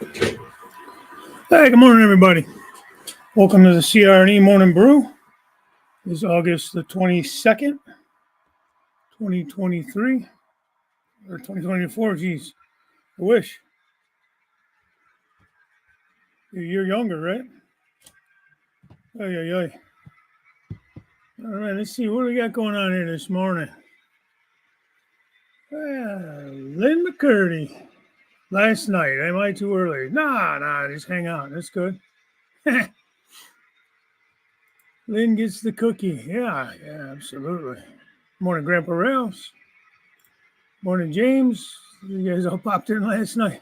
Hey, good morning, everybody. Welcome to the CR&E Morning Brew. It's August the 22nd, 2023, or 2024. Geez, I wish. You're younger, right? Ay. All right, let's see. What do we got going on here this morning? Lynn McCurdy. Last night. Am I too early? Nah, just hang on. That's good. Lynn gets the cookie. Yeah, absolutely. Morning, Grandpa Rails. Morning, James. You guys all popped in last night.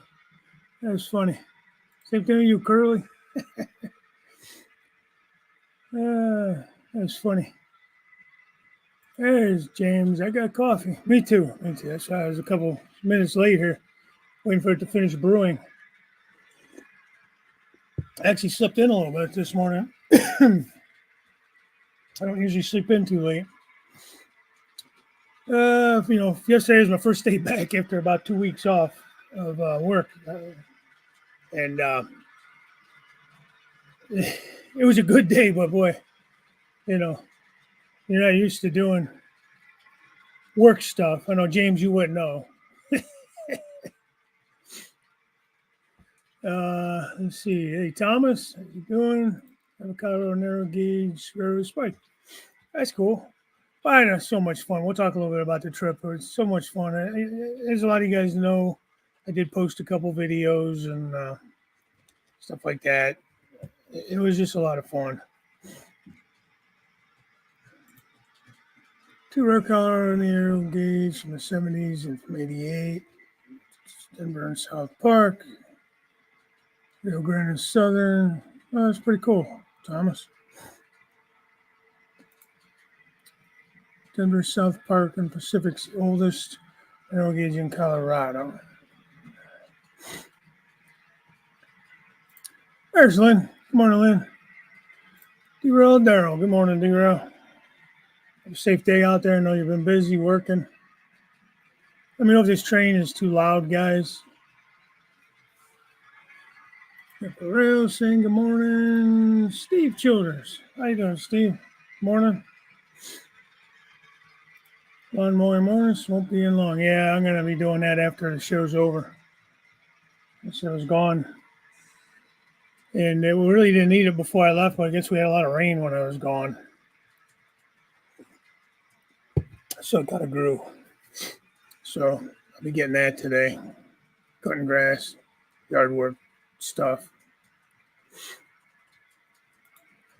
That was funny. Same thing with you, Curly. That's funny. There's James. I got coffee. Me too. That's why I was a couple minutes late here, waiting for it to finish brewing. I actually slept in a little bit this morning. I don't usually sleep in too late. Yesterday was my first day back after about 2 weeks off of work. And it was a good day, but boy, you're not used to doing work stuff. I know, James, you wouldn't know. Let's see. Hey, Thomas, how you doing? Avocado narrow gauge railroad spike. That's cool. Well, I had so much fun. We'll talk a little bit about the trip. It's so much fun. As a lot of you guys know, I did post a couple videos and stuff like that. It was just a lot of fun. 2 rare color narrow gauge from the 70s and from 88. Denver and South Park. Rio Grande and Southern. Oh, that's pretty cool, Thomas. Denver, South Park, and Pacific's oldest narrow gauge in Colorado. There's Lynn. Good morning, Lynn. D-Rail Daryl. Good morning, D-Rail. Have a safe day out there. I know you've been busy working. Let me know if this train is too loud, guys. Rail saying good morning. Steve Childers. How you doing, Steve? Morning. Lawn mowing mornings won't be in long. Yeah, I'm going to be doing that after the show's over. The show's gone. And we really didn't need it before I left, but I guess we had a lot of rain when I was gone. So it kind of grew. So I'll be getting that today. Cutting grass, yard work stuff.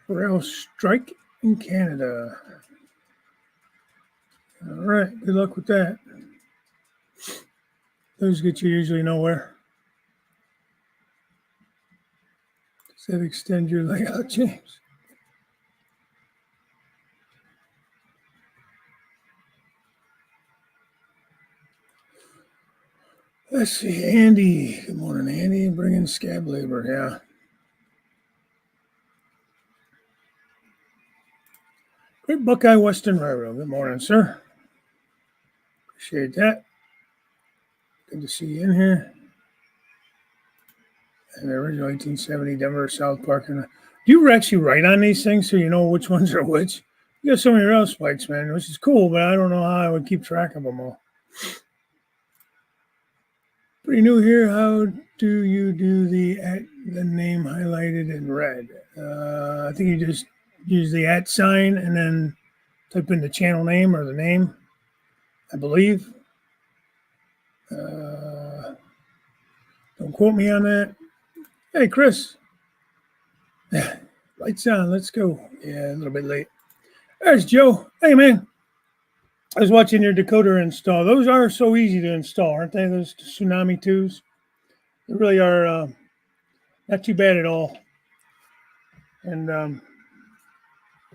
Rail strike in Canada. All right, good luck with that. Those get you usually nowhere. Does that extend your layout, James? Let's see, Andy. Good morning, Andy. Bringing scab labor, yeah. Great Buckeye Western Railroad. Good morning, sir. Appreciate that. Good to see you in here. And the original 1870 Denver South Park. Do you actually write on these things so you know which ones are which? You got so many rail spikes, man, which is cool, but I don't know how I would keep track of them all. Pretty new here. How do you do the name highlighted in red? I think you just use the @ sign and then type in the channel name or the name, I believe. Don't quote me on that. Hey, Chris. Lights on. Let's go. Yeah, a little bit late. There's Joe. Hey, man. I was watching your decoder install. Those are so easy to install, aren't they? Those Tsunami 2s. They really are not too bad at all. And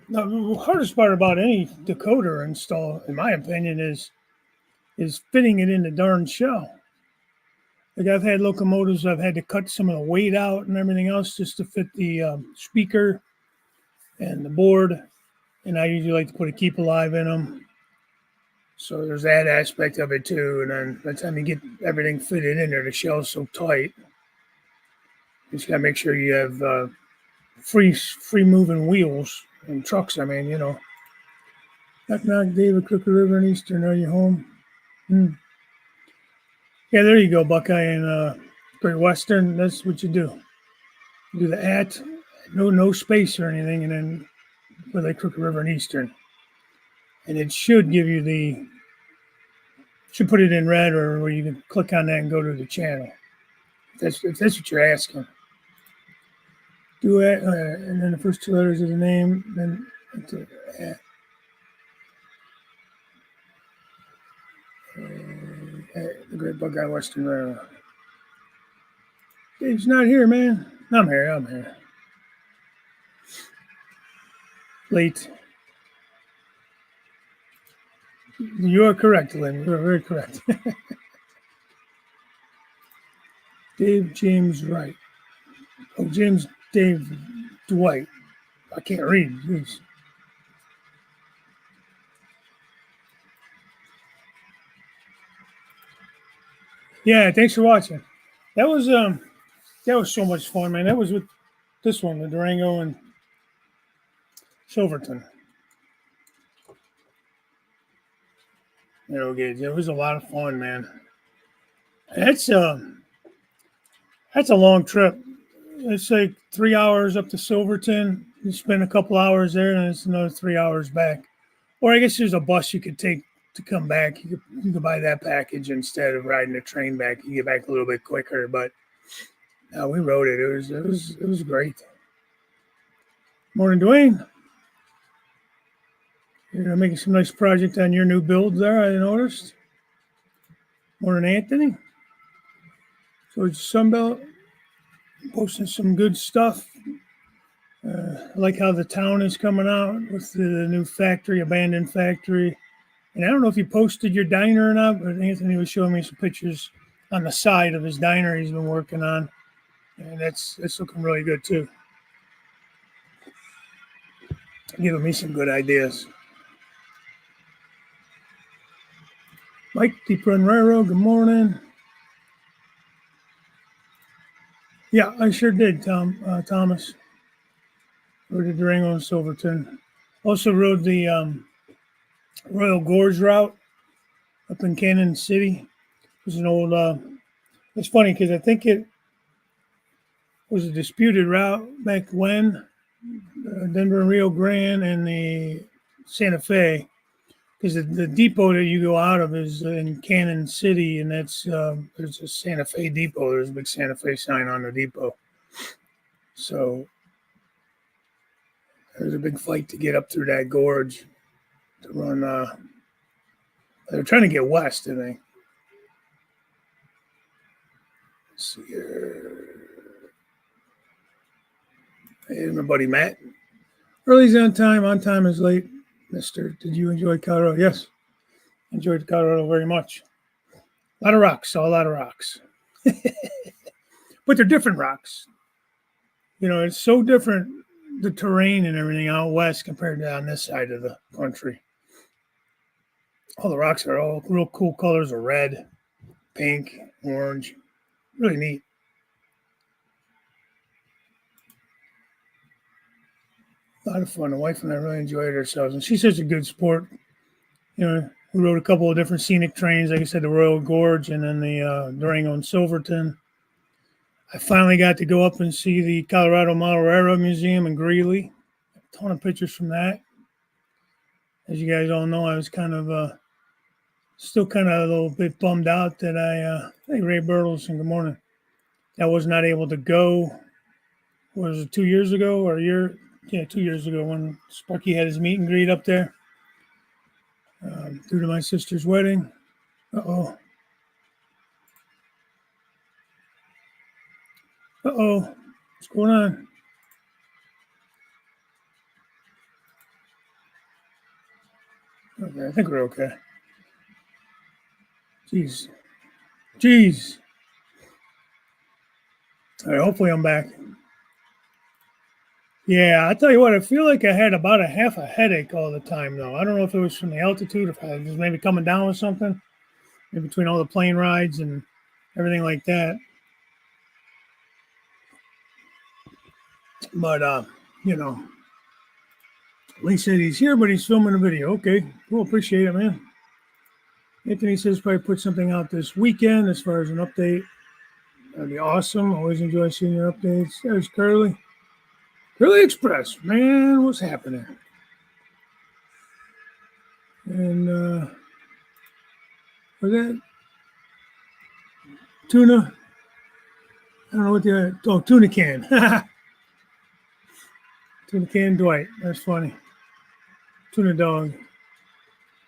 the hardest part about any decoder install, in my opinion, is fitting it in the darn shell. Like I've had locomotives, I've had to cut some of the weight out and everything else just to fit the speaker and the board. And I usually like to put a keep alive in them. So there's that aspect of it too. And then by the time you get everything fitted in there, the shell's so tight. just gotta make sure you have free moving wheels and trucks. I mean, knock knock, David, Crooked River and Eastern. Are you home? Yeah, there you go, Buckeye and Great Western. That's what you do. You do the at, no space or anything, and then with like Crooked River and Eastern, and it should give you should put it in red, or where you can click on that and go to the channel. If that's what you're asking. Do it, and then the first two letters of the name, then the Great Buckeye Western Railroad. Dave's not here, man. I'm here. Late. You are correct, Lynn. You are very correct. Dave James Wright. Oh, James Dave Dwight. I can't read. Jeez. Yeah, thanks for watching. That was so much fun, man. That was with this one, the Durango and Silverton. It was a lot of fun, man. That's a long trip. It's like 3 hours up to Silverton. You spend a couple hours there, and it's another 3 hours back. Or I guess there's a bus you could take to come back. You could buy that package instead of riding the train back. You get back a little bit quicker, but no, we rode it. It was great. Morning, Dwayne. You're making some nice project on your new build there, I noticed. Morning, Anthony. George Sunbelt, posting some good stuff. I like how the town is coming out with the new factory, abandoned factory. And I don't know if you posted your diner or not, but Anthony was showing me some pictures on the side of his diner he's been working on. And that's looking really good too. Giving me some good ideas. Mike, Deep Run Railroad, good morning. Yeah, I sure did, Thomas. Rode the Durango and Silverton. Also rode the Royal Gorge route up in Cannon City. It was an old, it's funny because I think it was a disputed route back when, Denver and Rio Grande and the Santa Fe, because the depot that you go out of is in Cannon City, and that's there's a Santa Fe depot. There's a big Santa Fe sign on the depot. So there's a big fight to get up through that gorge to run. They're trying to get west, I think. Let's see here. Hey, my buddy Matt. Early's on time is late. Mister, did you enjoy Colorado? Yes, enjoyed Colorado very much. A lot of rocks, saw a lot of rocks. But they're different rocks. It's so different, the terrain and everything out west compared to on this side of the country. All the rocks are all real cool colors of red, pink, orange. Really neat. A lot of fun. The wife and I really enjoyed ourselves. And she's such a good sport. We rode a couple of different scenic trains. Like I said, the Royal Gorge and then the Durango and Silverton. I finally got to go up and see the Colorado Model Railroad Museum in Greeley. A ton of pictures from that. As you guys all know, I was still kind of a little bit bummed out that hey, Ray Bertelsson, good morning. I was not able to go. Was it 2 years ago or a year? Yeah, 2 years ago when Sparky had his meet and greet up there. Due to my sister's wedding. Uh-oh. What's going on? Okay, I think we're okay. Jeez. All right, hopefully I'm back. Yeah, I tell you what, I feel like I had about a half a headache all the time, though. I don't know if it was from the altitude, if I was maybe coming down with something, in between all the plane rides and everything like that. But Lee said he's here, but he's filming a video. Okay, cool. Appreciate it, man. Anthony says probably put something out this weekend as far as an update. That'd be awesome. Always enjoy seeing your updates. There's Curly. Curly Express, man, what's happening? And was that tuna? I don't know what tuna can. Tuna can Dwight. That's funny. Tuna dog.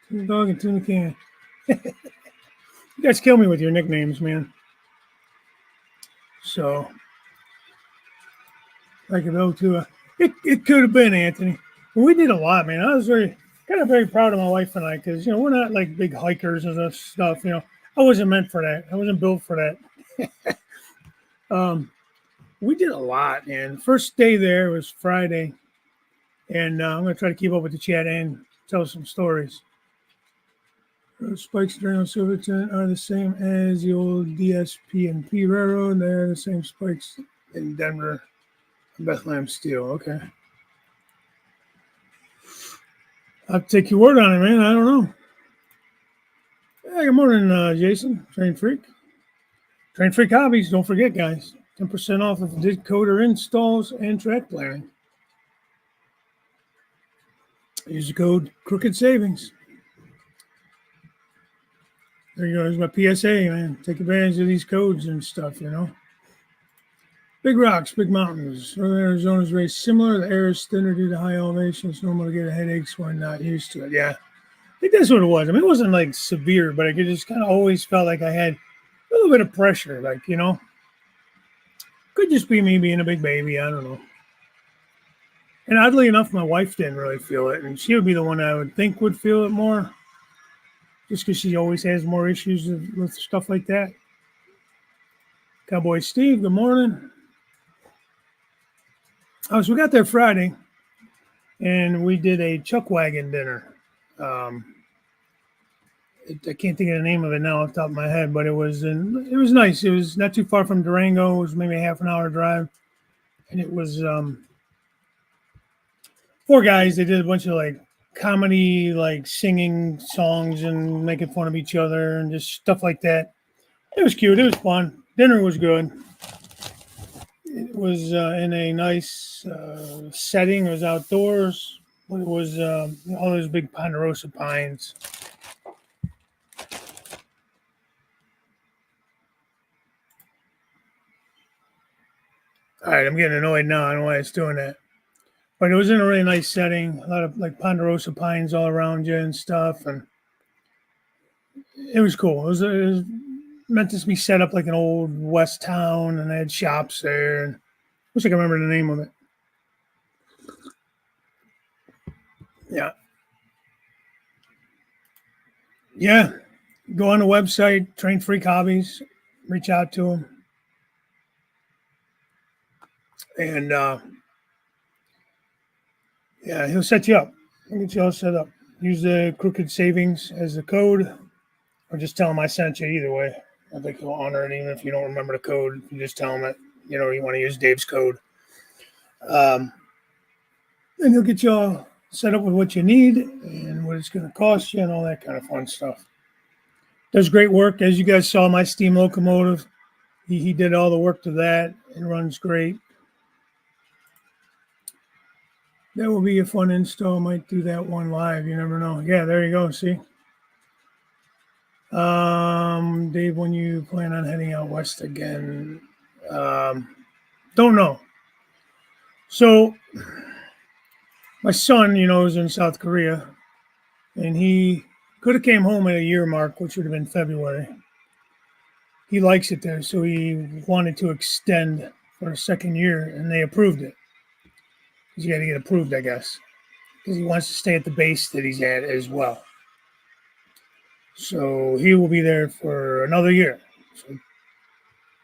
Tuna dog and tuna can. You guys kill me with your nicknames, man. So, like a to it could have been Anthony. We did a lot, man. I was very proud of my wife and I because we're not like big hikers and stuff. I wasn't meant for that. I wasn't built for that. We did a lot, man. First day there was Friday, and I'm gonna try to keep up with the chat and tell some stories. Spikes during Silverton are the same as the old DSP and P Railroad. They're the same spikes in Denver. Bethlehem Steel. Okay. I'll take your word on it, man. I don't know. Hey, good morning, Jason. Train Freak. Train Freak Hobbies. Don't forget, guys. 10% off of decoder installs and track planning. Use the code Crooked Savings. There you go. There's my PSA, man. Take advantage of these codes and stuff, Big rocks, big mountains. Northern Arizona's very similar. The air is thinner due to high elevation. It's normal to get headaches when not used to it. Yeah, I think that's what it was. I mean, it wasn't like severe, but I just kind of always felt like I had a little bit of pressure. Like, could just be me being a big baby. I don't know. And oddly enough, my wife didn't really feel it. And she would be the one I would think would feel it more. Just because she always has more issues with stuff like that. Cowboy Steve, good morning. So we got there Friday, and we did a chuck wagon dinner. I can't think of the name of it now off the top of my head, but it was nice. It was not too far from Durango. It was maybe a half an hour drive, and it was 4 guys. They did a bunch of like comedy, like singing songs and making fun of each other and just stuff like that. It was cute. It was fun. Dinner was good. It was in a nice setting. It was outdoors. It was all those big ponderosa pines. All right, I'm getting annoyed now. I don't know why it's doing that. But it was in a really nice setting. A lot of like ponderosa pines all around you and stuff. And it was cool. It was meant to be set up like an old West town, and they had shops there. And I wish I could remember the name of it. Yeah. Yeah. Go on the website, Train Freak Hobbies, reach out to them. And yeah, he'll set you up. He'll get you all set up. Use the Crooked Savings as the code, or just tell him I sent you either way. I think he'll honor it even if you don't remember the code. You just tell him that, you want to use Dave's code. And he'll get you all set up with what you need and what it's going to cost you and all that kind of fun stuff. Does great work. As you guys saw, my steam locomotive, he did all the work to that. It runs great. That will be a fun install. Might do that one live. You never know. Yeah, there you go. See? Dave, when you plan on heading out west again? Don't know. So my son, is in South Korea, and he could have came home at a year mark, which would have been February. He likes it there, so he wanted to extend for a second year, and they approved it. You got to get approved, I guess, because he wants to stay at the base that he's at as well. So he will be there for another year. So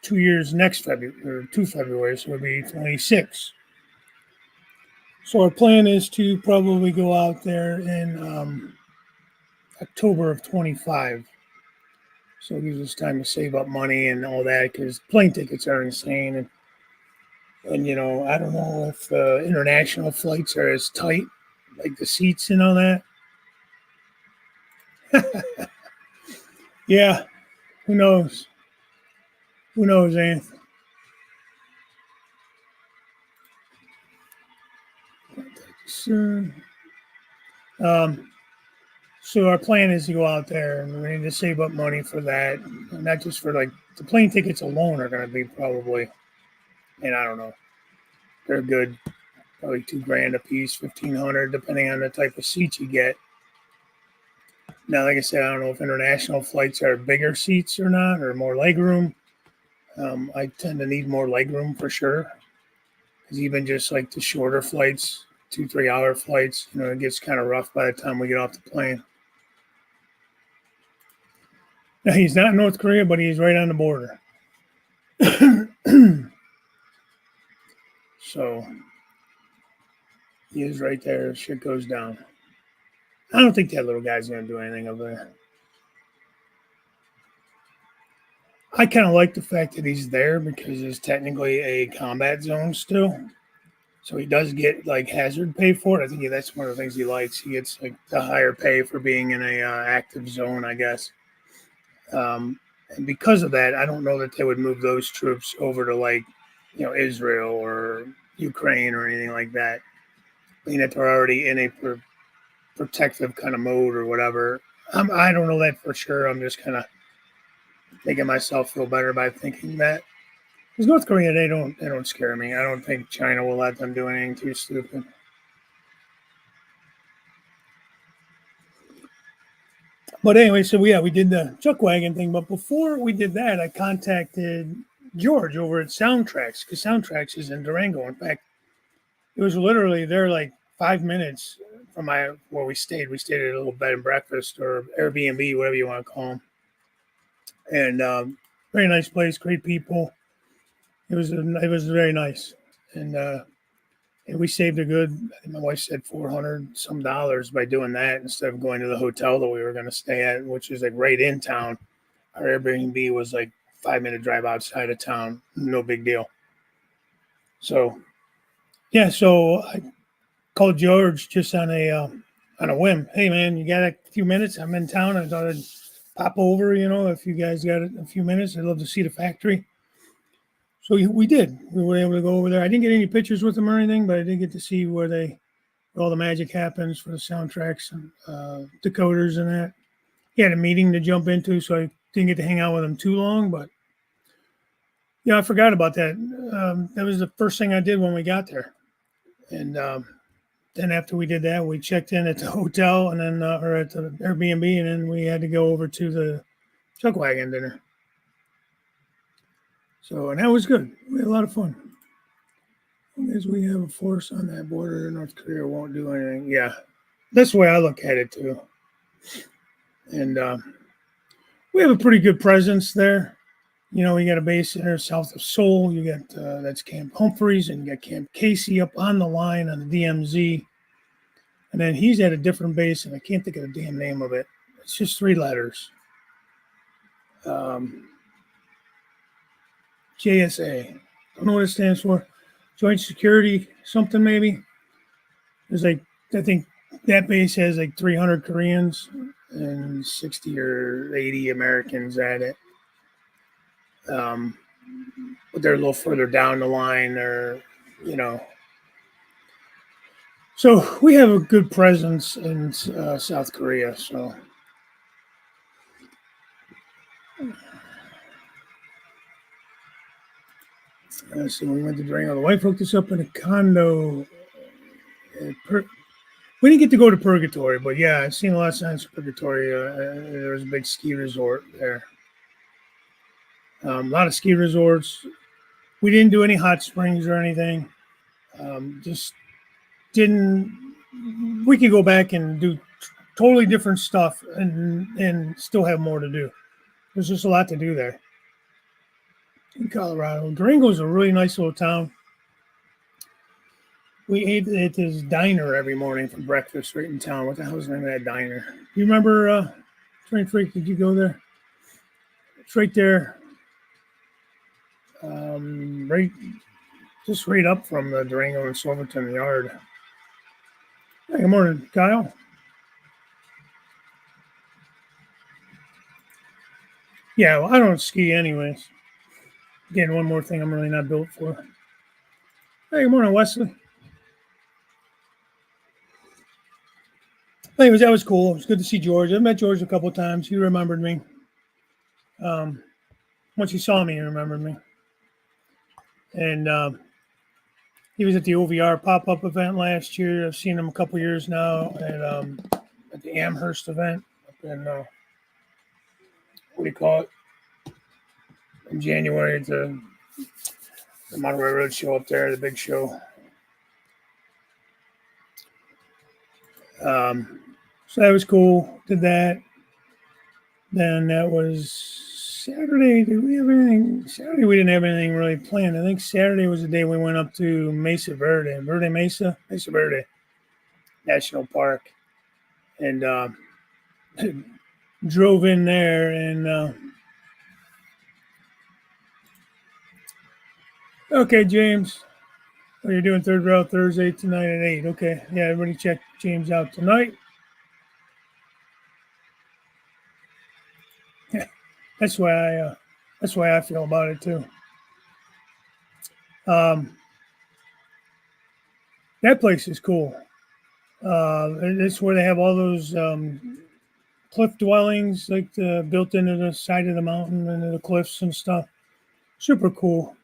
2 years next February, or 2 February, so it'll be 26. So our plan is to probably go out there in October of 25. So it gives us time to save up money and all that, because plane tickets are insane. And And I don't know if international flights are as tight, like the seats and all that. Yeah, who knows? Who knows, Anthony? Soon. Um, so our plan is to go out there, and we need to save up money for that. Not just for like the plane tickets alone are going to be probably, and I don't know, they're good, probably $2,000 a piece, 1,500, depending on the type of seats you get. Now, like I said, I don't know if international flights are bigger seats or not, or more leg room. I tend to need more leg room for sure, because even just like the shorter flights, 2, 3 hour flights, it gets kind of rough by the time we get off the plane. Now, he's not in North Korea, but he's right on the border. So he is right there. Shit goes down. I don't think that little guy's going to do anything over there. I kind of like the fact that he's there because it's technically a combat zone still. So he does get like hazard pay for it. I think that's one of the things he likes. He gets like the higher pay for being in a active zone, I guess. And because of that, I don't know that they would move those troops over to like, Israel or Ukraine or anything like that. Being that they're already in a protective kind of mode or whatever. I don't know that for sure. I'm just kind of making myself feel better by thinking that. Because North Korea, they don't scare me. I don't think China will let them do anything too stupid. But anyway, so we did the chuck wagon thing. But before we did that, I contacted George over at Soundtracks because Soundtracks is in Durango. In fact, it was literally there like 5 minutes from where we stayed. We stayed at a little bed and breakfast or Airbnb, whatever you want to call them. And very nice place, great people. It was very nice, and we saved a good. I think my wife said $400 by doing that instead of going to the hotel that we were going to stay at, which is like right in town. Our Airbnb was like 5 minute drive outside of town, no big deal. So yeah, so I called George just on a whim. Hey man, you got a few minutes? I'm in town. I thought I'd pop over. If you guys got a few minutes, I'd love to see the factory. So we did. We were able to go over there. I didn't get any pictures with them or anything, but I did get to see where all the magic happens for the soundtracks and decoders and that. He had a meeting to jump into, so I didn't get to hang out with him too long. But I forgot about that. That was the first thing I did when we got there. And then after we did that, we checked in at the hotel and then or at the Airbnb, and then we had to go over to the chuck wagon dinner. So, and that was good. We had a lot of fun. As we have a force on that border, North Korea won't do anything. Yeah, that's the way I look at it too. And we have a pretty good presence there. We got a base there south of Seoul. You got that's Camp Humphreys, and you got Camp Casey up on the line on the DMZ. And then he's at a different base, and I can't think of the damn name of it. It's just 3 letters. JSA. Don't know what it stands for. Joint Security something maybe. There's like, I think that base has like 300 Koreans and 60 or 80 Americans at it. But they're a little further down the line, So we have a good presence in South Korea. So we went to Durango. The wife hooked us up in a condo. We didn't get to go to Purgatory, but yeah, I've seen a lot of signs of Purgatory. There's a big ski resort there. A lot of ski resorts. We didn't do any hot springs or anything. Just didn't. We could go back and do totally different stuff and still have more to do. There's just a lot to do there in Colorado. Durango is a really nice little town. We ate at this diner every morning for breakfast right in town. What the hell is the name of that diner? You remember, Train Freak, did you go there? It's right there. Right just right up from the Durango and Silverton yard. Hey, good morning, Kyle. Yeah, well, I don't ski anyways. Again, one more thing I'm really not built for. Hey, good morning, Wesley. Anyways, that was cool. It was good to see George. I met George a couple of times. He remembered me. Once he saw me, he remembered me. And he was at the OVR pop-up event last year. I've seen him a couple years now at the Amherst event up in, what do you call it, in January at the Monterey Road show up there, the big show. So that was cool. Did that. Then that was Saturday. Did we have anything? Saturday we didn't have anything really planned. I think Saturday was the day we went up to Mesa Mesa Verde National Park, and drove in there. And okay, James, oh, you're doing Third Rail Thursday tonight at 8. Okay, yeah, everybody check James out tonight. Yeah, that's why I feel about it too. That place is cool. It's where they have all those cliff dwellings, like built into the side of the mountain, into the cliffs and stuff. Super cool.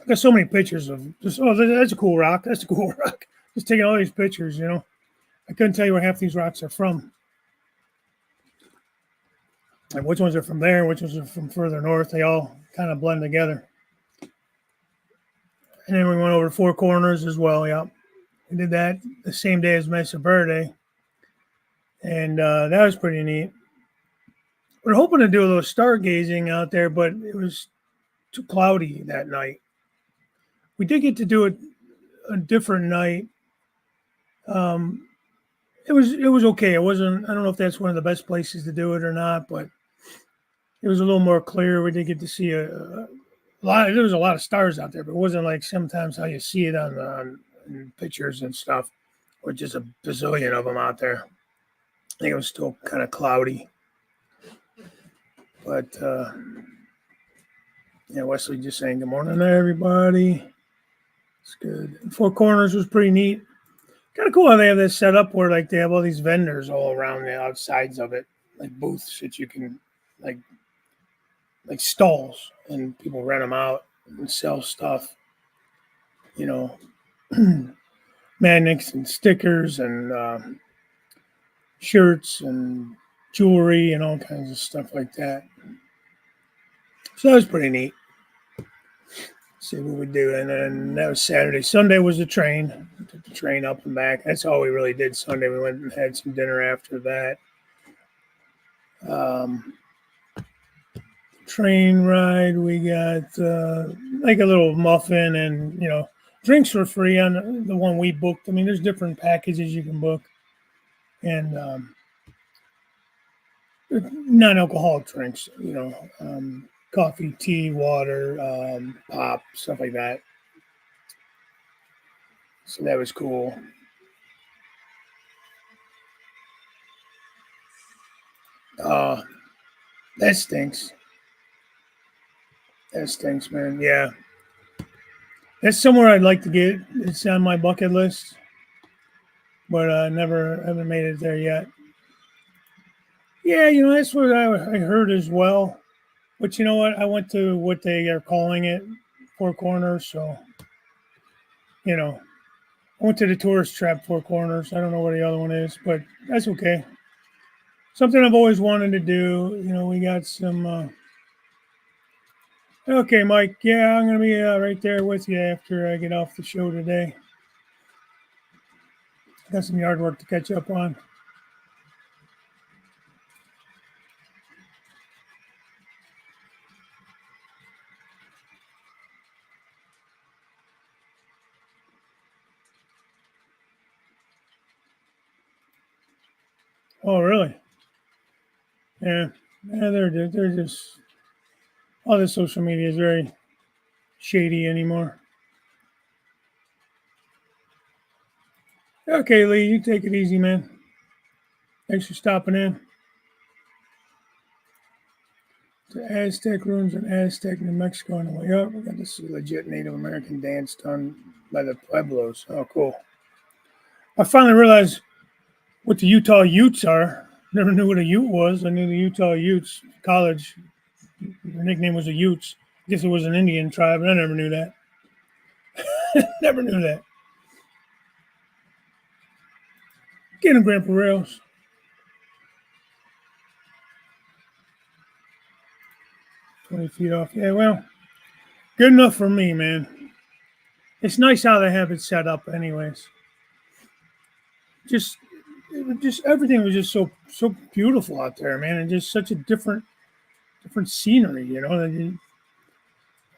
I got so many pictures of just, oh, that's a cool rock. That's a cool rock. Just taking all these pictures, you know. I couldn't tell you where half these rocks are from. Like which ones are from there, which ones are from further north. They all kind of blend together. And then we went over to Four Corners as well. Yeah, we did that the same day as Mesa Verde, and that was pretty neat. We're hoping to do a little stargazing out there, but it was too cloudy that night. We did get to do it a different night. It was okay. It wasn't. I don't know if that's one of the best places to do it or not, but it was a little more clear. We did get to see a lot. There was a lot of stars out there, but it wasn't like sometimes how you see it on pictures and stuff, with just a bazillion of them out there. I think it was still kind of cloudy, but yeah. Wesley just saying good morning there, everybody. It's good. Four Corners was pretty neat. Kind of cool how they have this set up where like they have all these vendors all around the outsides of it, like booths that you can like stalls, and people rent them out and sell stuff. You know, magnets and stickers and shirts and jewelry and all kinds of stuff like that. So that was pretty neat. See what we do, and then that was Saturday. Sunday was the train. We took the train up and back. That's all we really did Sunday. We went and had some dinner after that. Train ride, we got like a little muffin, and drinks for free on the one we booked. I mean, there's different packages you can book, and non-alcoholic drinks. Coffee, tea, water, pop, stuff like that. So that was cool. Uh, that stinks. That stinks, man. Yeah, that's somewhere I'd like to get. It's on my bucket list, but haven't made it there yet. Yeah, that's what I heard as well. But you know what? I went to what they are calling it, Four Corners. So, I went to the tourist trap Four Corners. I don't know where the other one is, but that's okay. Something I've always wanted to do. We got some. Okay, Mike. Yeah, I'm going to be right there with you after I get off the show today. Got some yard work to catch up on. Oh, really? Yeah. Yeah, they're just all this social media is very shady anymore. Okay, Lee, you take it easy, man. Thanks for stopping in. To Aztec ruins in Aztec, New Mexico on the way up. We got this legit Native American dance done by the Pueblos. Oh, cool. I finally realized what the Utah Utes are. Never knew what a Ute was. I knew the Utah Utes. College, their nickname was the Utes. I guess it was an Indian tribe, but I never knew that. Never knew that. Get him, Grandpa Rails. 20 feet off. Yeah, well, good enough for me, man. It's nice how they have it set up, anyways. Just, just everything was just so beautiful out there, man, and just such a different scenery. It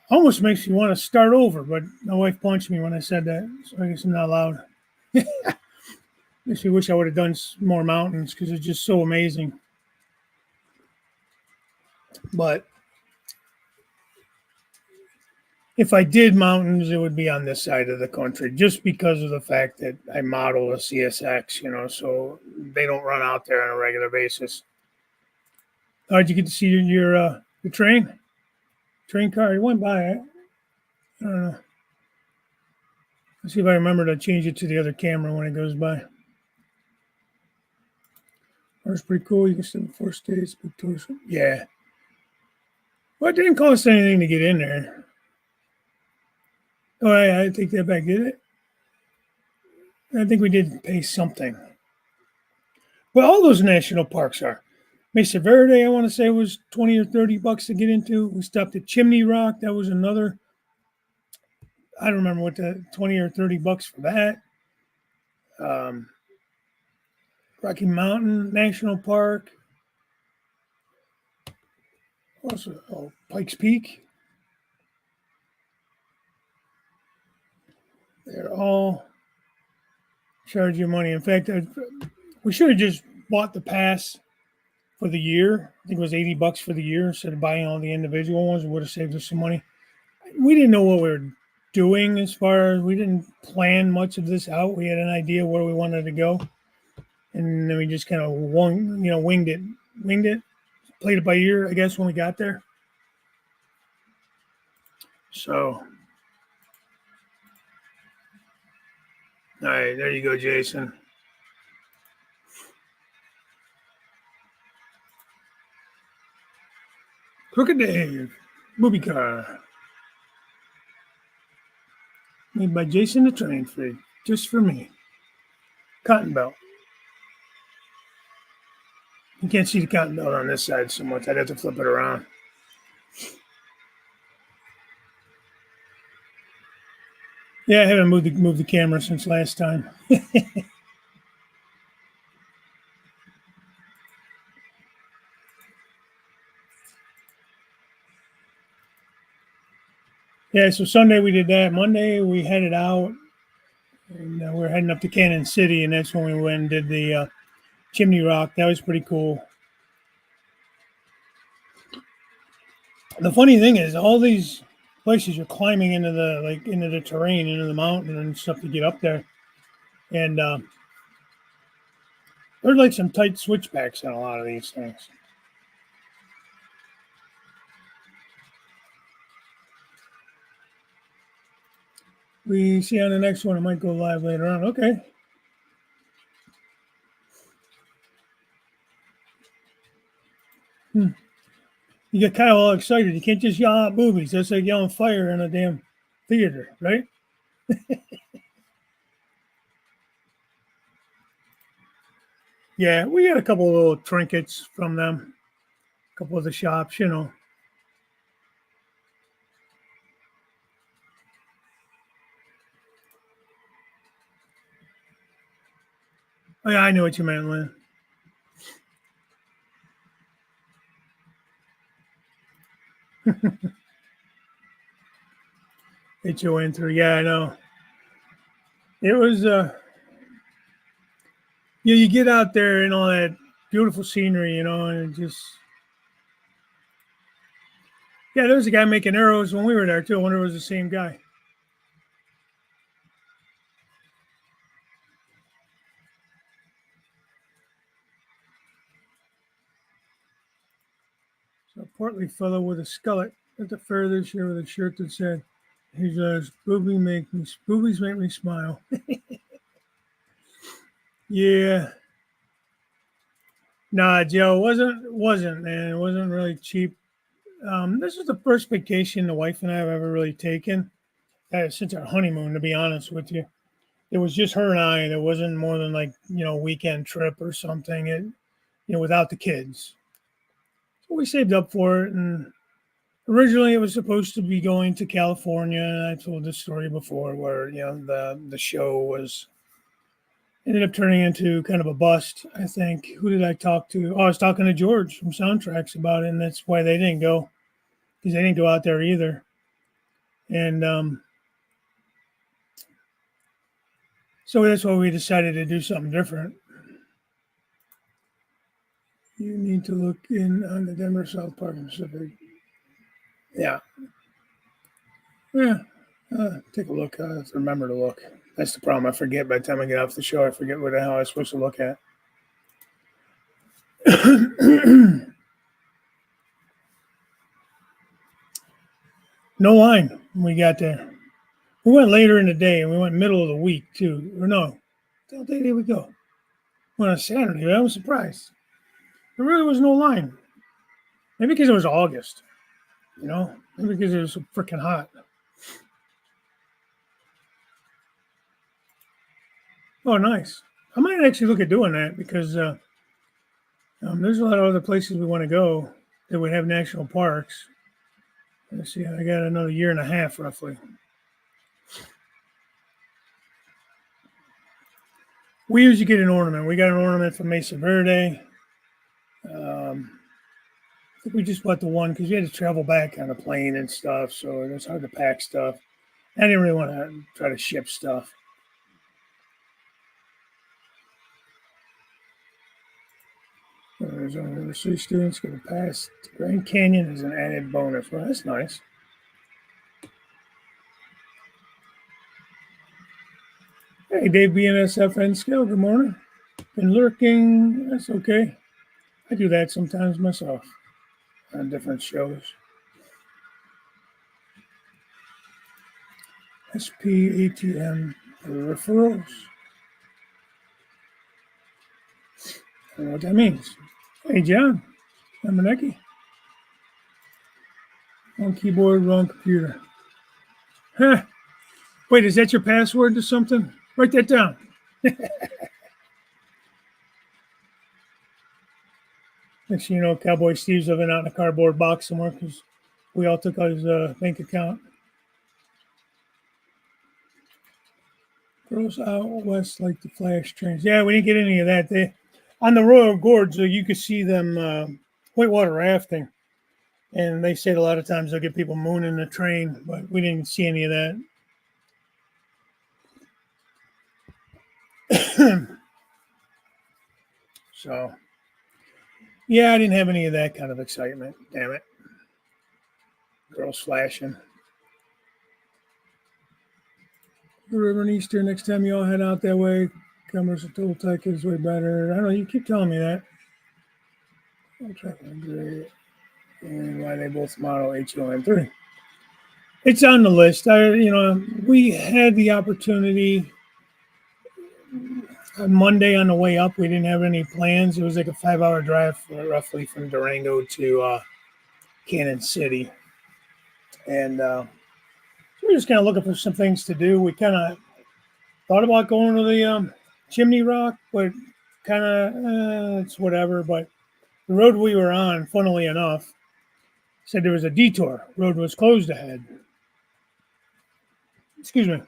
almost makes you want to start over. But my wife punched me when I said that, so I guess I'm not allowed. Makes me wish I would have done more mountains because it's just so amazing. But if I did mountains, it would be on this side of the country, just because of the fact that I model a CSX, so they don't run out there on a regular basis. How'd you get to see your train car? It went by. I don't know. Let's see if I remember to change it to the other camera when it goes by. That's pretty cool. You can see the 4 states, big tours. Yeah. Well, it didn't cost anything to get in there. Oh, I take that back, did it? I think we did pay something. Well, all those national parks are. Mesa Verde, I want to say, was 20 or 30 bucks to get into. We stopped at Chimney Rock. That was another. I don't remember what the 20 or 30 bucks for that. Rocky Mountain National Park. Also, Pikes Peak. They're all charge you money. In fact, we should have just bought the pass for the year. I think it was 80 bucks for the year instead of buying all the individual ones. It would have saved us some money. We didn't know what we were doing as far as we didn't plan much of this out. We had an idea where we wanted to go, and then we just kind of winged it, played it by ear, I guess, when we got there. So, all right, there you go, Jason. Crooked Dave, movie car. Made by Jason the Train Freak, just for me. Cotton belt. You can't see the cotton belt on this side so much. I'd have to flip it around. Yeah, I haven't moved the camera since last time. Yeah, so Sunday we did that. Monday we headed out, and we're heading up to Cannon City, and that's when we went and did the Chimney Rock. That was pretty cool. The funny thing is, all these places you're climbing into the terrain, into the mountain and stuff to get up there, and there's like some tight switchbacks on a lot of these things. We see on the next one. It might go live later on. Okay. You get kind of all excited. You can't just yell out movies. That's like yelling fire in a damn theater, right? Yeah, we got a couple of little trinkets from them, a couple of the shops. Oh, yeah, I know what you meant, Lynn. HON3. Yeah, I know. It was, you get out there and all that beautiful scenery, and it just, yeah, there was a guy making arrows when we were there, too. I wonder if it was the same guy. So a portly fellow with a skullet at the fair this year with a shirt that said, he says, boobies make me smile. Yeah. Nah, Joe, wasn't, man. It wasn't really cheap. This was the first vacation the wife and I have ever really taken since our honeymoon, to be honest with you. It was just her and I, and it wasn't more than like, a weekend trip or something, without the kids. So we saved up for it, and originally it was supposed to be going to California. And I told this story before where, the show ended up turning into kind of a bust, I think. Who did I talk to? Oh, I was talking to George from Soundtracks about it, and that's why they didn't go, because they didn't go out there either. And so that's why we decided to do something different. You need to look in on the Denver South Park and Pacific. Yeah. Yeah. Take a look. I have to remember to look. That's the problem. I forget by the time I get off the show. I forget what the hell I was supposed to look at. No line when we got there. We went later in the day, and we went middle of the week, too. Or no. What day did we go? We went on Saturday. I was surprised. There really was no line. Maybe because it was August. Maybe because it was so freaking hot. Oh, nice. I might actually look at doing that because there's a lot of other places we want to go that would have national parks. Let's see, I got another year and a half roughly. We usually get an ornament. We got an ornament from Mesa Verde. I think we just bought the one because we had to travel back on a plane and stuff, so it's hard to pack stuff. I didn't really want to try to ship stuff. There's university students going to pass the Grand Canyon as an added bonus. Well, that's nice. Hey, Dave BNSFN Skill, good morning. Been lurking. That's okay. I do that sometimes myself on different shows. SPATM referrals. I don't know what that means. Hey, John. I'm Maneki. Wrong keyboard, wrong computer. Huh. Wait, is that your password to something? Write that down. Next thing you know, Cowboy Steve's living out in a cardboard box somewhere because we all took out his bank account. Girls out west like the flash trains. Yeah, we didn't get any of that. On the Royal Gorge, you could see them whitewater rafting. And they said a lot of times they'll get people mooning the train, but we didn't see any of that. So, yeah, I didn't have any of that kind of excitement. Damn it. Girls flashing. The River and Easter, next time you all head out that way, Commerce Tool Tech is way better. I don't know, you keep telling me that. I'll try to agree. And why they both model H1N3. It's on the list. We had the opportunity on Monday on the way up. We didn't have any plans. It was like a 5-hour drive roughly from Durango to Cannon City. And so we're just kind of looking for some things to do. We kind of thought about going to the Chimney Rock, but kind of it's whatever. But the road we were on, funnily enough, said there was a detour. Road was closed ahead. Excuse me.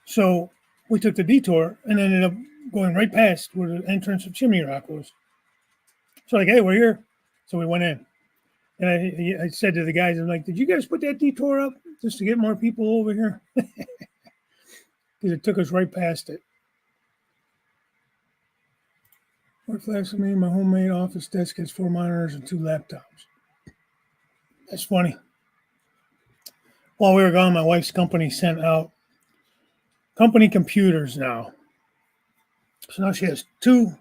So we took the detour and ended up going right past where the entrance of Chimney Rock was. So like, hey, we're here. So we went in. And I said to the guys, I'm like, did you guys put that detour up just to get more people over here? Because it took us right past it. What flash for me? My homemade office desk has 4 monitors and 2 laptops. That's funny. While we were gone, my wife's company sent out company computers now. So now she has 2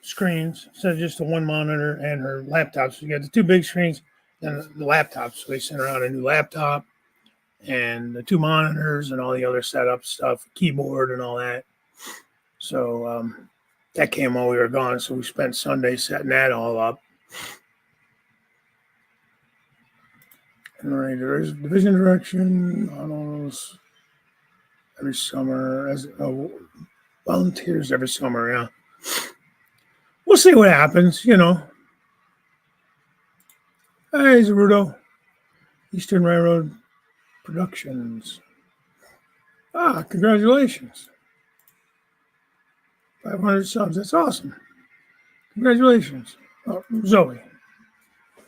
screens instead of just the one monitor and her laptop. So you got the two big screens and the laptop. So they sent her out a new laptop and the two monitors and all the other setup stuff, keyboard and all that. So that came while we were gone. So we spent Sunday setting that all up. All right, there is division direction on those every summer as volunteers every summer. Yeah, we'll see what happens. You know. Hey, Zarudo, Eastern Railroad Productions. Ah, congratulations. 500 subs. That's awesome. Congratulations. Oh, Zoe.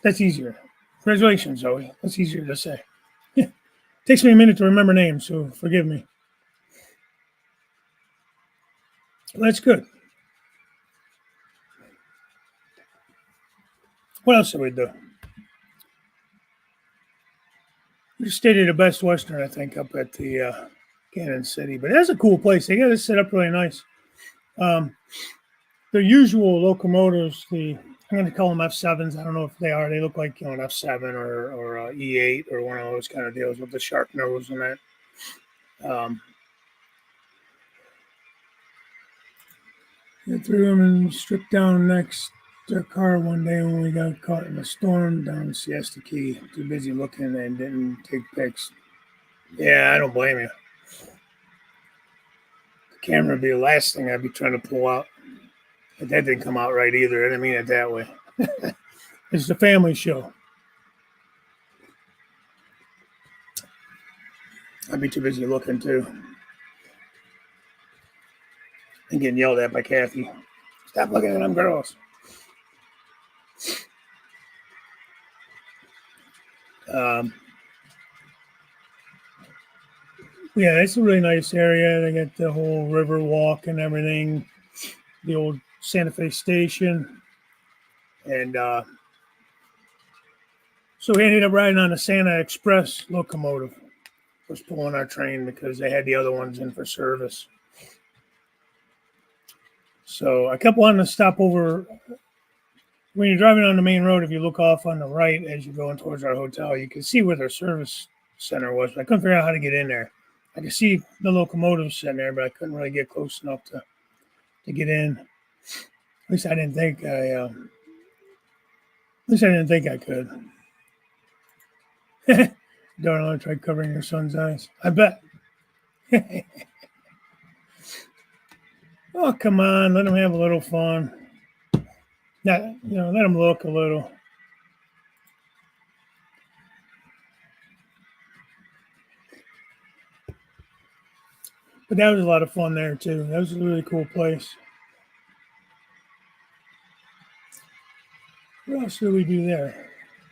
That's easier. Congratulations, Zoe. That's easier to say. Takes me a minute to remember names, so forgive me. That's good. What else did we do? We stayed at a Best Western, I think, up at the Cannon City. But that's a cool place. They got it set up really nice. The usual locomotives, I'm going to call them F7s. I don't know if they are. They look like an F7 or E8 or one of those kind of deals with the sharp nose and that. Get through them and stripped down next to our car one day when we got caught in a storm down Siesta Key. Too busy looking and didn't take pics. Yeah, I don't blame you. The camera would be the last thing I'd be trying to pull out. But that didn't come out right either. I didn't mean it that way. It's the family show. I'd be too busy looking too. And getting yelled at by Kathy. Stop looking at them girls. Yeah, it's a really nice area. They got the whole river walk and everything. The old Santa Fe station. And so we ended up riding on the Santa Express locomotive. Was pulling our train because they had the other ones in for service. So I kept wanting to stop over. When you're driving on the main road, if you look off on the right as you're going towards our hotel, you can see where their service center was. But I couldn't figure out how to get in there. I could see the locomotives sitting there, but I couldn't really get close enough to get in. At least I didn't think I could. Darn, I tried covering your son's eyes. I bet. Oh, come on. Let him have a little fun. Let him look a little. But that was a lot of fun there, too. That was a really cool place. What else did we do there?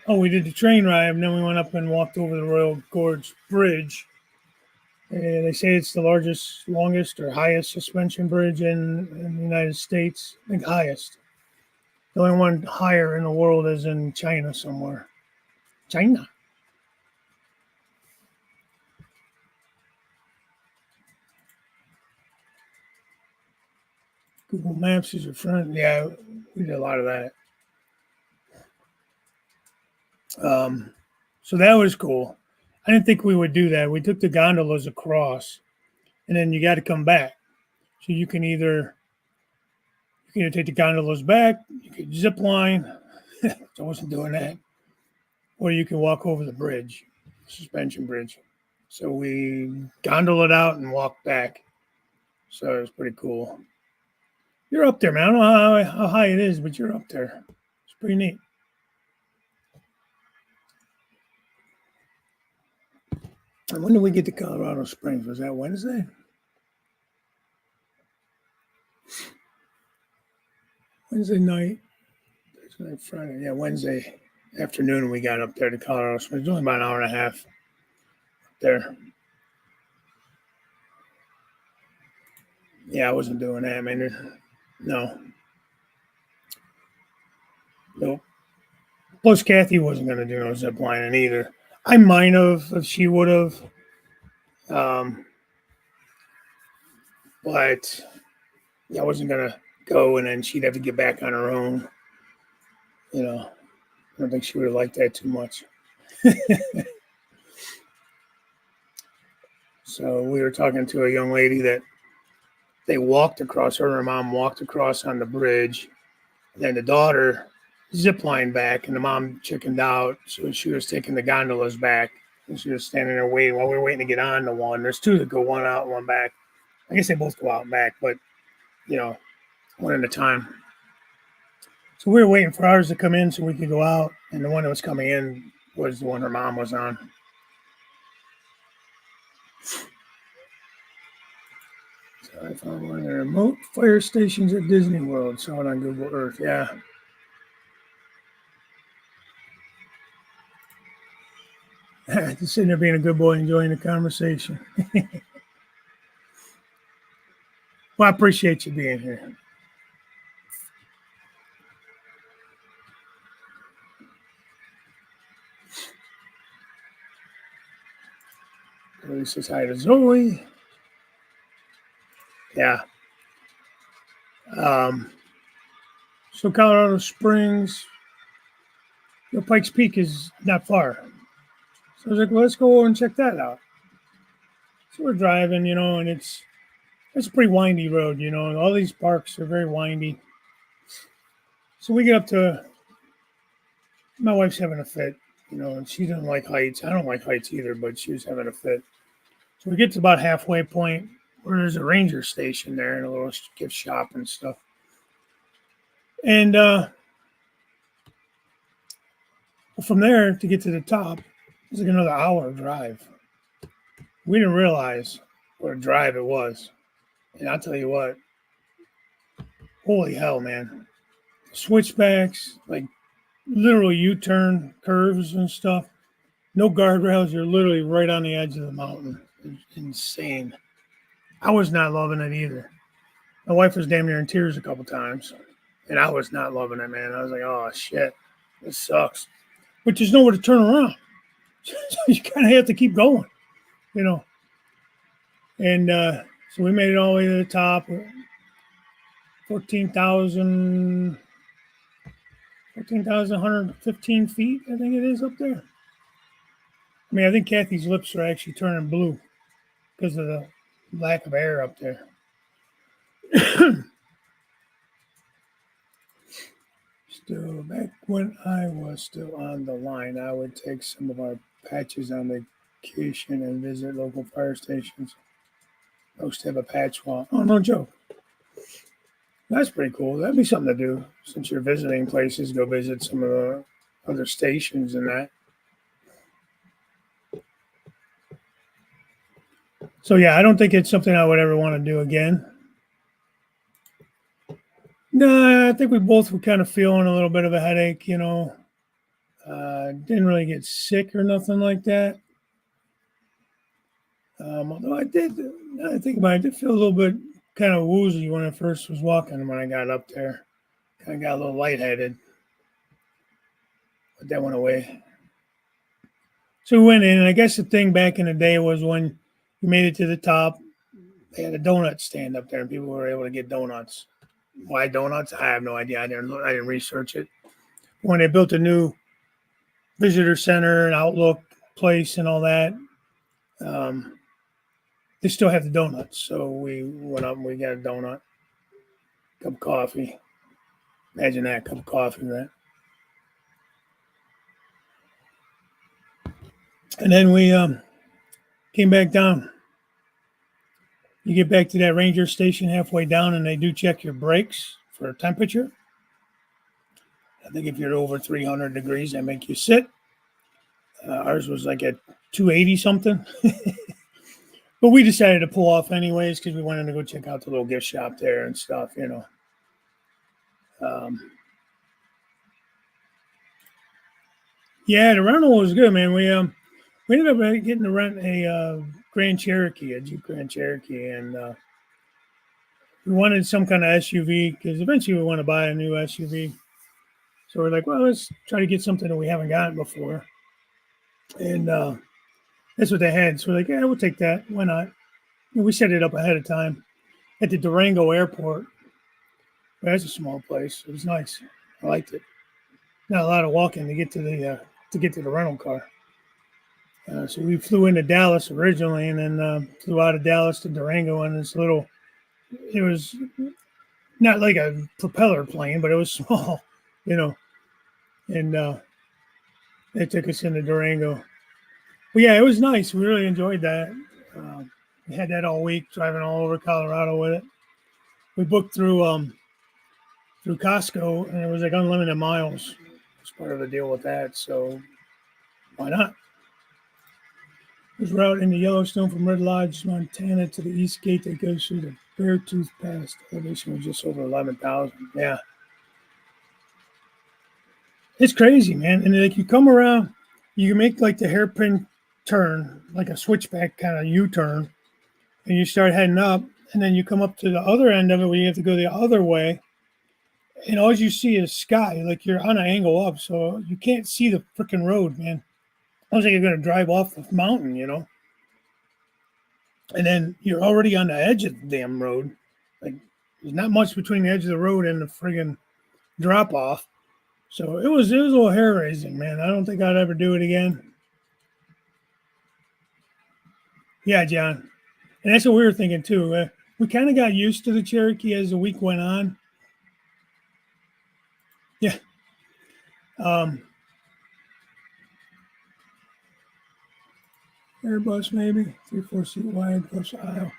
Oh, we did the train ride, and then we went up and walked over the Royal Gorge Bridge. And they say it's the longest, or highest suspension bridge in the United States. I think highest. The only one higher in the world is in China somewhere. China. Google Maps is your friend. Yeah, we did a lot of that. So that was cool. I didn't think we would do that. We took the gondolas across, and then you got to come back. So you can either take the gondolas back, you can zip line. I wasn't doing that. Or you can walk over the bridge, suspension bridge. So we gondoled out and walked back. So it was pretty cool. You're up there, man. I don't know how high it is, but you're up there. It's pretty neat. And when did we get to Colorado Springs? Was that Wednesday? Wednesday night. Thursday, Friday. Yeah, Wednesday afternoon we got up there to Colorado Springs. It was only about an hour and a half there. Yeah, I wasn't doing that, man. No. Nope. Plus, Kathy wasn't going to do no zip lining either. I might have if she would have. But yeah, I wasn't going to go, and then she'd have to get back on her own. You know, I don't think she would have liked that too much. So we were talking to a young lady that they walked across, her and her mom walked across on the bridge. And then the daughter ziplined back, and the mom chickened out. So she was taking the gondolas back. And she was standing there waiting while we were waiting to get on the one. There's two that go, one out, one back. I guess they both go out and back, but, one at a time. So we were waiting for ours to come in so we could go out. And the one that was coming in was the one her mom was on. So I found one of the remote fire stations at Disney World. Saw it on Google Earth. Yeah. Just sitting there being a good boy, enjoying the conversation. Well, I appreciate you being here. He says hi to Zoe. Yeah. So Colorado Springs, Pikes Peak is not far. So I was like, well, let's go and check that out. So we're driving, and it's a pretty windy road, and all these parks are very windy. So we get up to, my wife's having a fit, and she doesn't like heights. I don't like heights either, but she was having a fit. So we get to about halfway point where there's a ranger station there and a little gift shop and stuff. And from there to get to the top, it's like another hour drive. We didn't realize what a drive it was. And I'll tell you what, holy hell, man. Switchbacks, like literal U-turn curves and stuff. No guardrails. You're literally right on the edge of the mountain. It's insane. I was not loving it either. My wife was damn near in tears a couple times. And I was not loving it, man. I was like, oh, shit, this sucks. But there's nowhere to turn around. So you kind of have to keep going, And so we made it all the way to the top. 14,115 feet, I think it is up there. I mean, I think Kathy's lips are actually turning blue because of the lack of air up there. Still, back when I was still on the line, I would take some of our patches on vacation and visit local fire stations. Most have a patch wall. Oh, no joke. That's pretty cool. That'd be something to do since you're visiting places. Go visit some of the other stations and that. So yeah, I don't think it's something I would ever want to do again. No, I think we both were kind of feeling a little bit of a headache. Didn't really get sick or nothing like that. Although I think about it, I did feel a little bit kind of woozy when I first was walking when I got up there. Kind of got a little lightheaded. But that went away. So we went in, and I guess the thing back in the day was when we made it to the top, they had a donut stand up there, and people were able to get donuts. Why donuts? I have no idea. I didn't research it. When they built a new visitor center and Outlook place and all that, they still have the donuts. So we went up and we got a donut, cup of coffee. Imagine that, cup of coffee, right? And then we came back down. You get back to that ranger station halfway down, and they do check your brakes for temperature. I think if you're over 300 degrees, they make you sit. Ours was like at 280 something. But we decided to pull off anyways because we wanted to go check out the little gift shop there and stuff, Yeah, the rental was good, man. We ended up getting to rent a Grand Cherokee, a Jeep Grand Cherokee, and we wanted some kind of SUV because eventually we want to buy a new SUV. So we're like, well, let's try to get something that we haven't gotten before. And that's what they had. So we're like, yeah, we'll take that. Why not? And we set it up ahead of time at the Durango airport. But that's a small place. It was nice. I liked it. Not a lot of walking to get to the rental car. So we flew into Dallas originally, and then flew out of Dallas to Durango on this little. It was not like a propeller plane, but it was small, you know. And they took us into Durango. But yeah, it was nice. We really enjoyed that. We had that all week, driving all over Colorado with it. We booked through Costco, and it was like unlimited miles. It's part of the deal with that. So why not? This route into Yellowstone from Red Lodge, Montana to the East Gate that goes through the Beartooth Pass. The elevation was just over 11,000. Yeah. It's crazy, man. And like you come around, you can make like the hairpin turn, like a switchback kind of U-turn, and you start heading up, and then you come up to the other end of it where you have to go the other way, and all you see is sky, like you're on an angle up, so you can't see the freaking road, man. I was like you're gonna drive off the mountain, and then you're already on the edge of the damn road. Like there's not much between the edge of the road and the friggin' drop off. So it was a little hair raising, man. I don't think I'd ever do it again. Yeah, John. And that's what we were thinking too. We kind of got used to the Cherokee as the week went on. Yeah. Um, Airbus maybe 3-4 seat wide plus aisle.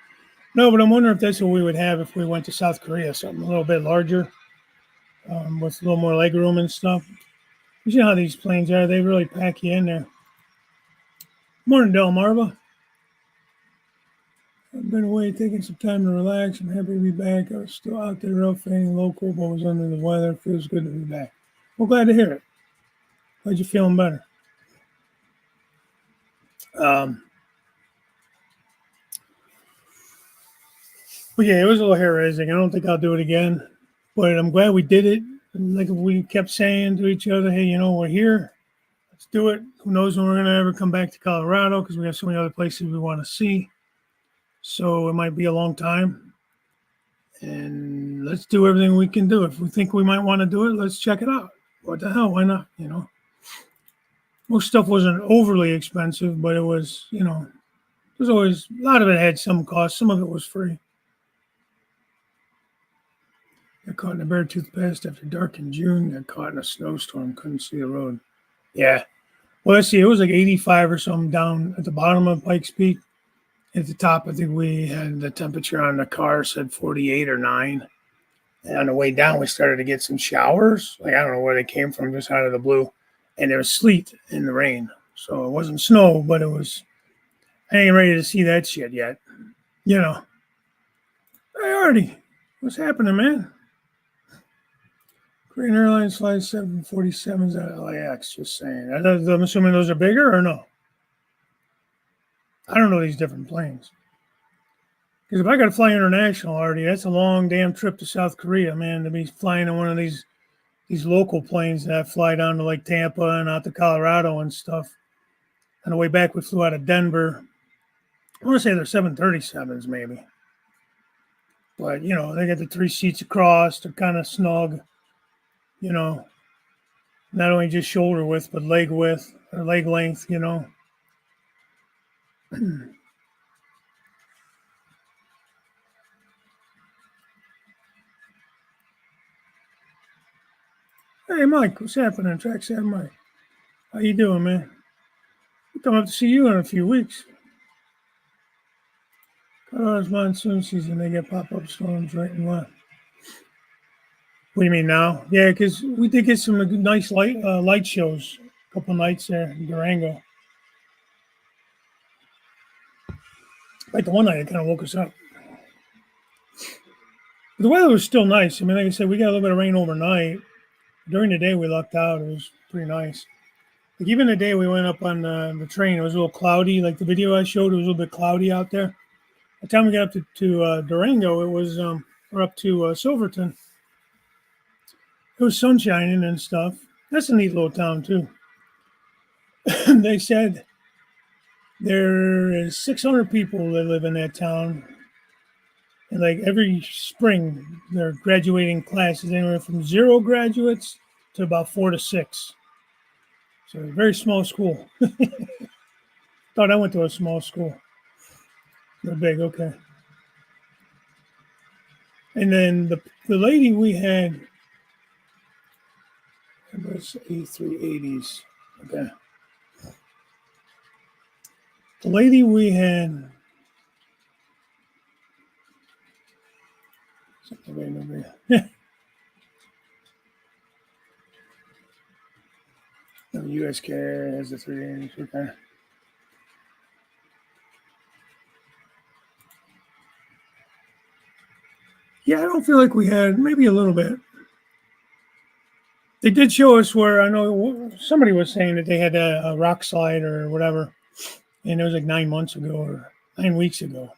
No, but I'm wondering if that's what we would have if we went to South Korea, something a little bit larger, with a little more leg room and stuff. You know how these planes are; they really pack you in there. Morning, Delmarva. I've been away taking some time to relax. I'm happy to be back. I was still out there Railfan local, but was under the weather. Feels good to be back. Well, glad to hear it. Glad you're feeling better. But yeah, it was a little hair raising. I don't think I'll do it again, but I'm glad we did it. And like we kept saying to each other, hey, we're here. Let's do it. Who knows when we're going to ever come back to Colorado because we have so many other places we want to see. So it might be a long time. And let's do everything we can do. If we think we might want to do it, let's check it out. What the hell? Why not? Most stuff wasn't overly expensive, but it was, there's always a lot of it had some cost. Some of it was free. Got caught in a Beartooth Pass after dark in June. Got caught in a snowstorm. Couldn't see the road. Yeah. Well, let's see. It was like 85 or something down at the bottom of Pikes Peak. At the top, I think we had the temperature on the car said 48 or 9. And on the way down, we started to get some showers. Like, I don't know where they came from, just out of the blue. And there was sleet in the rain. So it wasn't snow, but it was, I ain't ready to see that shit yet. Hey, Artie, what's happening, man? Korean Airlines flies 747s at LAX, just saying. I'm assuming those are bigger or no? I don't know these different planes. Because if I got to fly international, Artie, that's a long damn trip to South Korea, man, to be flying in one of these local planes that fly down to like Tampa and out to Colorado and stuff. On the way back, we flew out of Denver. I want to say they're 737s, maybe. But, they got the 3 seats across. They're kind of snug. Not only just shoulder width, but leg width or leg length, Hey, Mike, what's happening? Track 7, Mike. How you doing, man? We'll come up to see you in a few weeks. Colorado's monsoon season, they get pop-up storms right and left. What do you mean now? Yeah, because we did get some nice light shows a couple nights there in Durango. Like the one night, it kind of woke us up. But the weather was still nice. I mean, like I said, we got a little bit of rain overnight. During the day, we lucked out. It was pretty nice. Like even the day we went up on the train, it was a little cloudy. Like the video I showed, it was a little bit cloudy out there. By the time we got up to Durango, it was or up to Silverton. It was sun shining and stuff. That's a neat little town too. They said there is 600 people that live in that town, And like every spring, they're graduating classes anywhere from 0 graduates to about 4 to 6. So a very small school. Thought I went to a small school. They're big, okay. And then the lady we had, it was A380s. Okay. The lady we had, the U.S. carrier has the 380s. Okay. Yeah, I don't feel like we had, maybe a little bit. They did show us where, I know somebody was saying that they had a rock slide or whatever, and it was like 9 months ago or 9 weeks ago.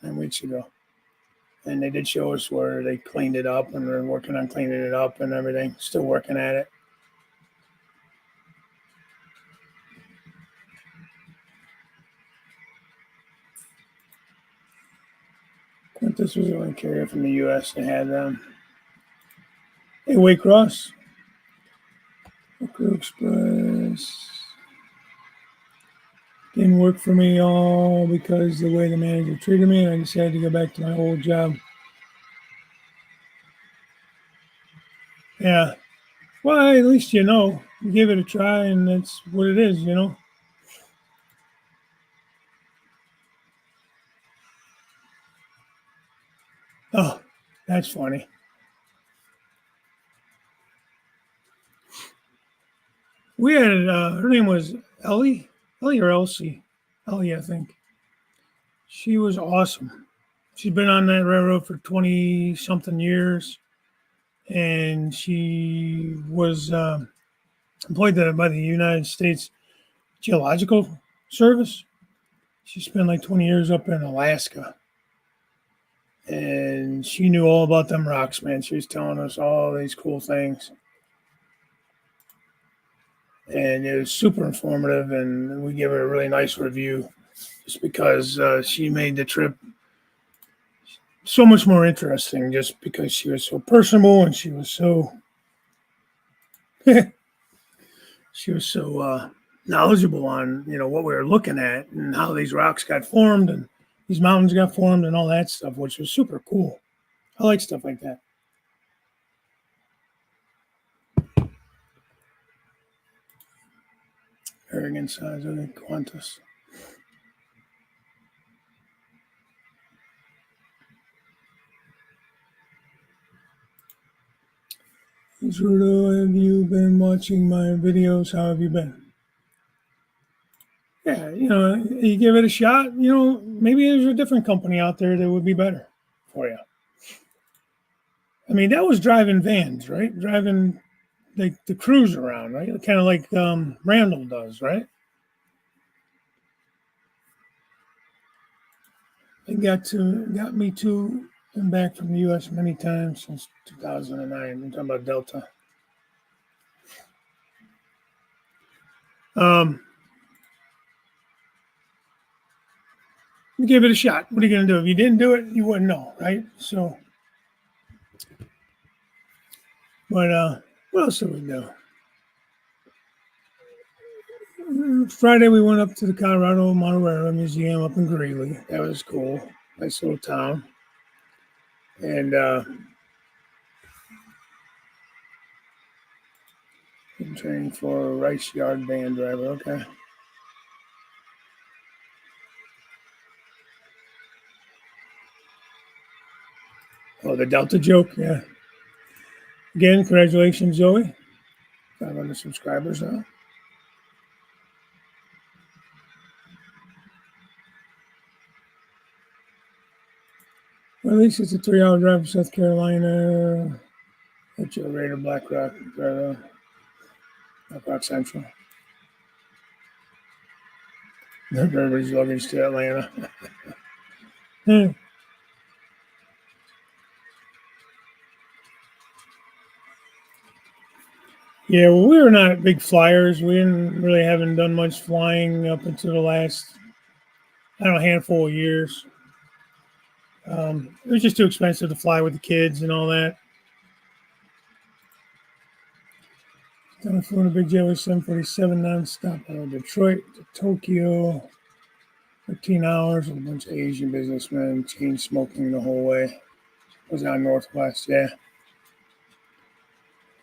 And they did show us where they cleaned it up, and they're working on cleaning it up and everything. Still working at it. Quintus was the only carrier from the U.S. that had them. Hey, Waycross. Crew Express. Didn't work for me all because the way the manager treated me, and I decided to go back to my old job. Yeah. Well, at least you know. You give it a try, and that's what it is, you know. Oh, that's funny. We had, her name was Ellie or Elsie. Ellie, I think. She was awesome. She's been on that railroad for 20 something years, and she was employed by the United States Geological Service. She spent like 20 years up in Alaska, and she knew all about them rocks, man. She was telling us all these cool things, and it was super informative, and we gave her a really nice review just because she made the trip so much more interesting, just because she was so personable and she was so knowledgeable on what we were looking at and how these rocks got formed and these mountains got formed and all that stuff, which was super cool. I like stuff like that. Arrogant size of the Qantas. Rudo, have you been watching my videos? How have you been? Yeah, you give it a shot. Maybe there's a different company out there that would be better for you. I mean, that was driving vans, right? Driving like the cruise around, right? Kind of like Randall does, right? It got me to and back from the U.S. many times since 2009. I'm talking about Delta. You give it a shot. What are you going to do? If you didn't do it, you wouldn't know, right? So, but what else did we do? Friday, we went up to the Colorado Model Railroad Museum up in Greeley. That was cool. Nice little town. And been training for a rice yard van driver. Okay. Oh, the Delta joke. Yeah. Again, congratulations, Zoe. 500 subscribers now. Well, at least it's a 3-hour drive from South Carolina. That's your Raider Black Rock Central. Everybody's luggage to Atlanta. Yeah, well, we were not big flyers. We haven't done much flying up until the last, handful of years. It was just too expensive to fly with the kids and all that. Then I flew in a big jet with 747 nonstop out of Detroit to Tokyo. 13 hours with a bunch of Asian businessmen, chain smoking the whole way. Was on Northwest, yeah.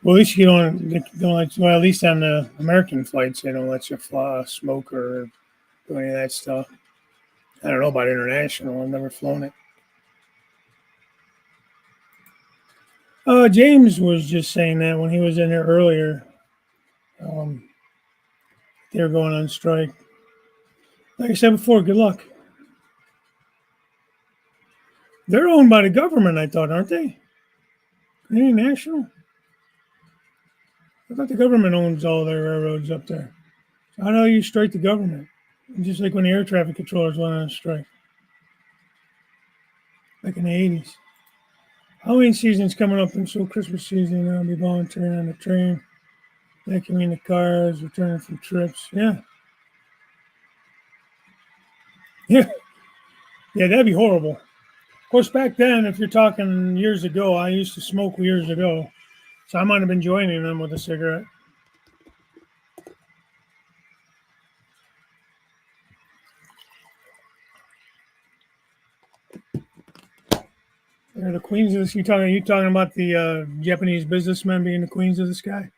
Well, at least you don't let, well, at least on the American flights, they don't let you fly, smoke or do any of that stuff. I don't know about international. I've never flown it. James was just saying that when he was in there earlier. Um, they were going on strike. Like I said before, good luck. They're owned by the government, I thought, aren't they? Canadian National? I thought the government owns all their railroads up there. So how do you strike the government? Just like when the air traffic controllers went on strike, like in the 80s. Halloween season's coming up, and so Christmas season, I'll be volunteering on the train, vacuuming the cars, returning from trips. Yeah. Yeah. Yeah, that'd be horrible. Of course, back then, if you're talking years ago, I used to smoke years ago. So I might have been joining them with a cigarette. They're the queens of this. You talking about the Japanese businessmen being the queens of the sky?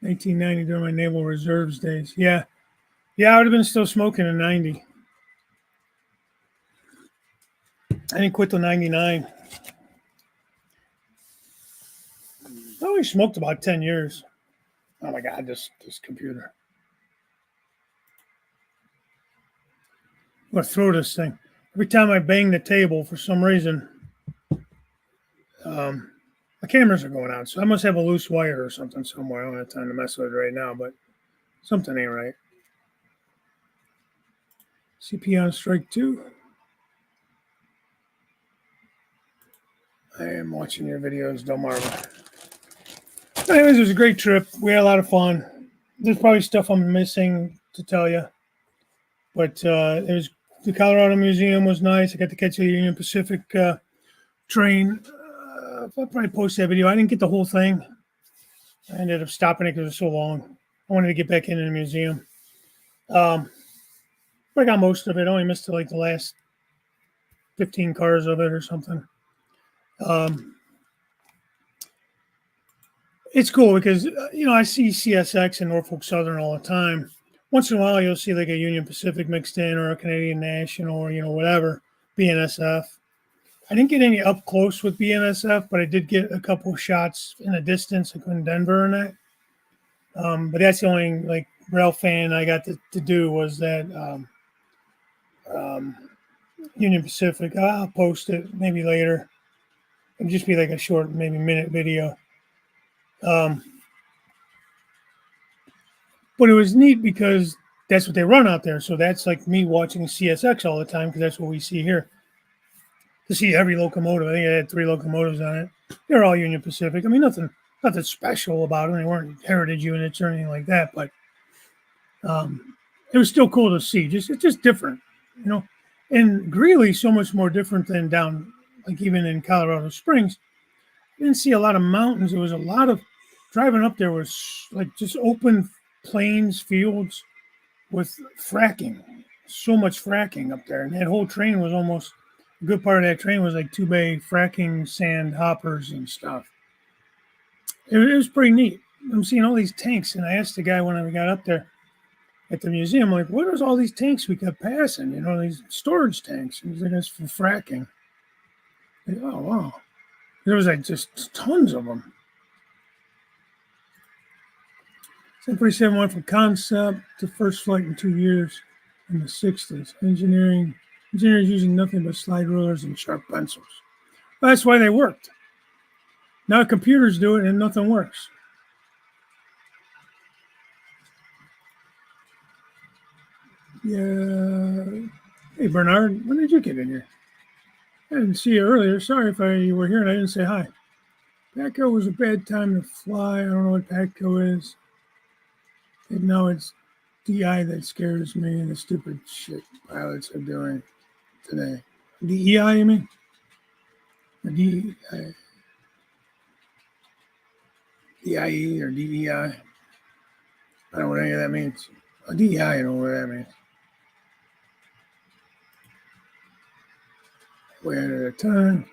1990 during my naval reserves days. Yeah. Yeah, I would have been still smoking in 90. I didn't quit till 99. I only smoked about 10 years. Oh my God, this computer. I'm going to throw this thing. Every time I bang the table, for some reason, my cameras are going out. So I must have a loose wire or something somewhere. I don't have time to mess with it right now, but something ain't right. CP on strike 2. I am watching your videos, don't marvel. Anyways, it was a great trip. We had a lot of fun. There's probably stuff I'm missing to tell you, but it was the Colorado Museum was nice. I got to catch a Union Pacific train. I'll probably post that video. I didn't get the whole thing. I ended up stopping it because it was so long. I wanted to get back into the museum. But I got most of it. I only missed like the last 15 cars of it or something. It's cool because, I see CSX and Norfolk Southern all the time. Once in a while, you'll see like a Union Pacific mixed in or a Canadian National or, whatever, BNSF. I didn't get any up close with BNSF, but I did get a couple of shots in the distance, like in Denver and that. But that's the only like Railfan I got to do was that Union Pacific. I'll post it maybe later. It'll just be like a short, maybe minute video. But it was neat because that's what they run out there. So that's like me watching CSX all the time because that's what we see here. To see every locomotive, I think I had 3 locomotives on it. They're all Union Pacific. I mean, nothing special about them. They weren't heritage units or anything like that. But it was still cool to see. It's just different, And Greeley's so much more different than down, like even in Colorado Springs. I didn't see a lot of mountains. There was a lot of driving up there was like just open plains, fields with fracking. So much fracking up there. And that whole train was almost a good part of that train was like 2-bay fracking sand hoppers and stuff. It was pretty neat. I'm seeing all these tanks, and I asked the guy when I got up there at the museum, like, what are all these tanks we kept passing? These storage tanks. And he's like, that's for fracking. Like, oh, wow. There was like just tons of them. 747 went from concept to first flight in 2 years in the 60s. Engineers using nothing but slide rulers and sharp pencils. Well, that's why they worked. Now computers do it and nothing works. Yeah. Hey, Bernard, when did you get in here? I didn't see you earlier. Sorry if you were here and I didn't say hi. Patco was a bad time to fly. I don't know what Patco is. And now it's DI that scares me and the stupid shit pilots are doing today. DEI, you mean? Or DIE or DEI? I don't know what any of that means. DEI, I don't know what that means. Way out of the time.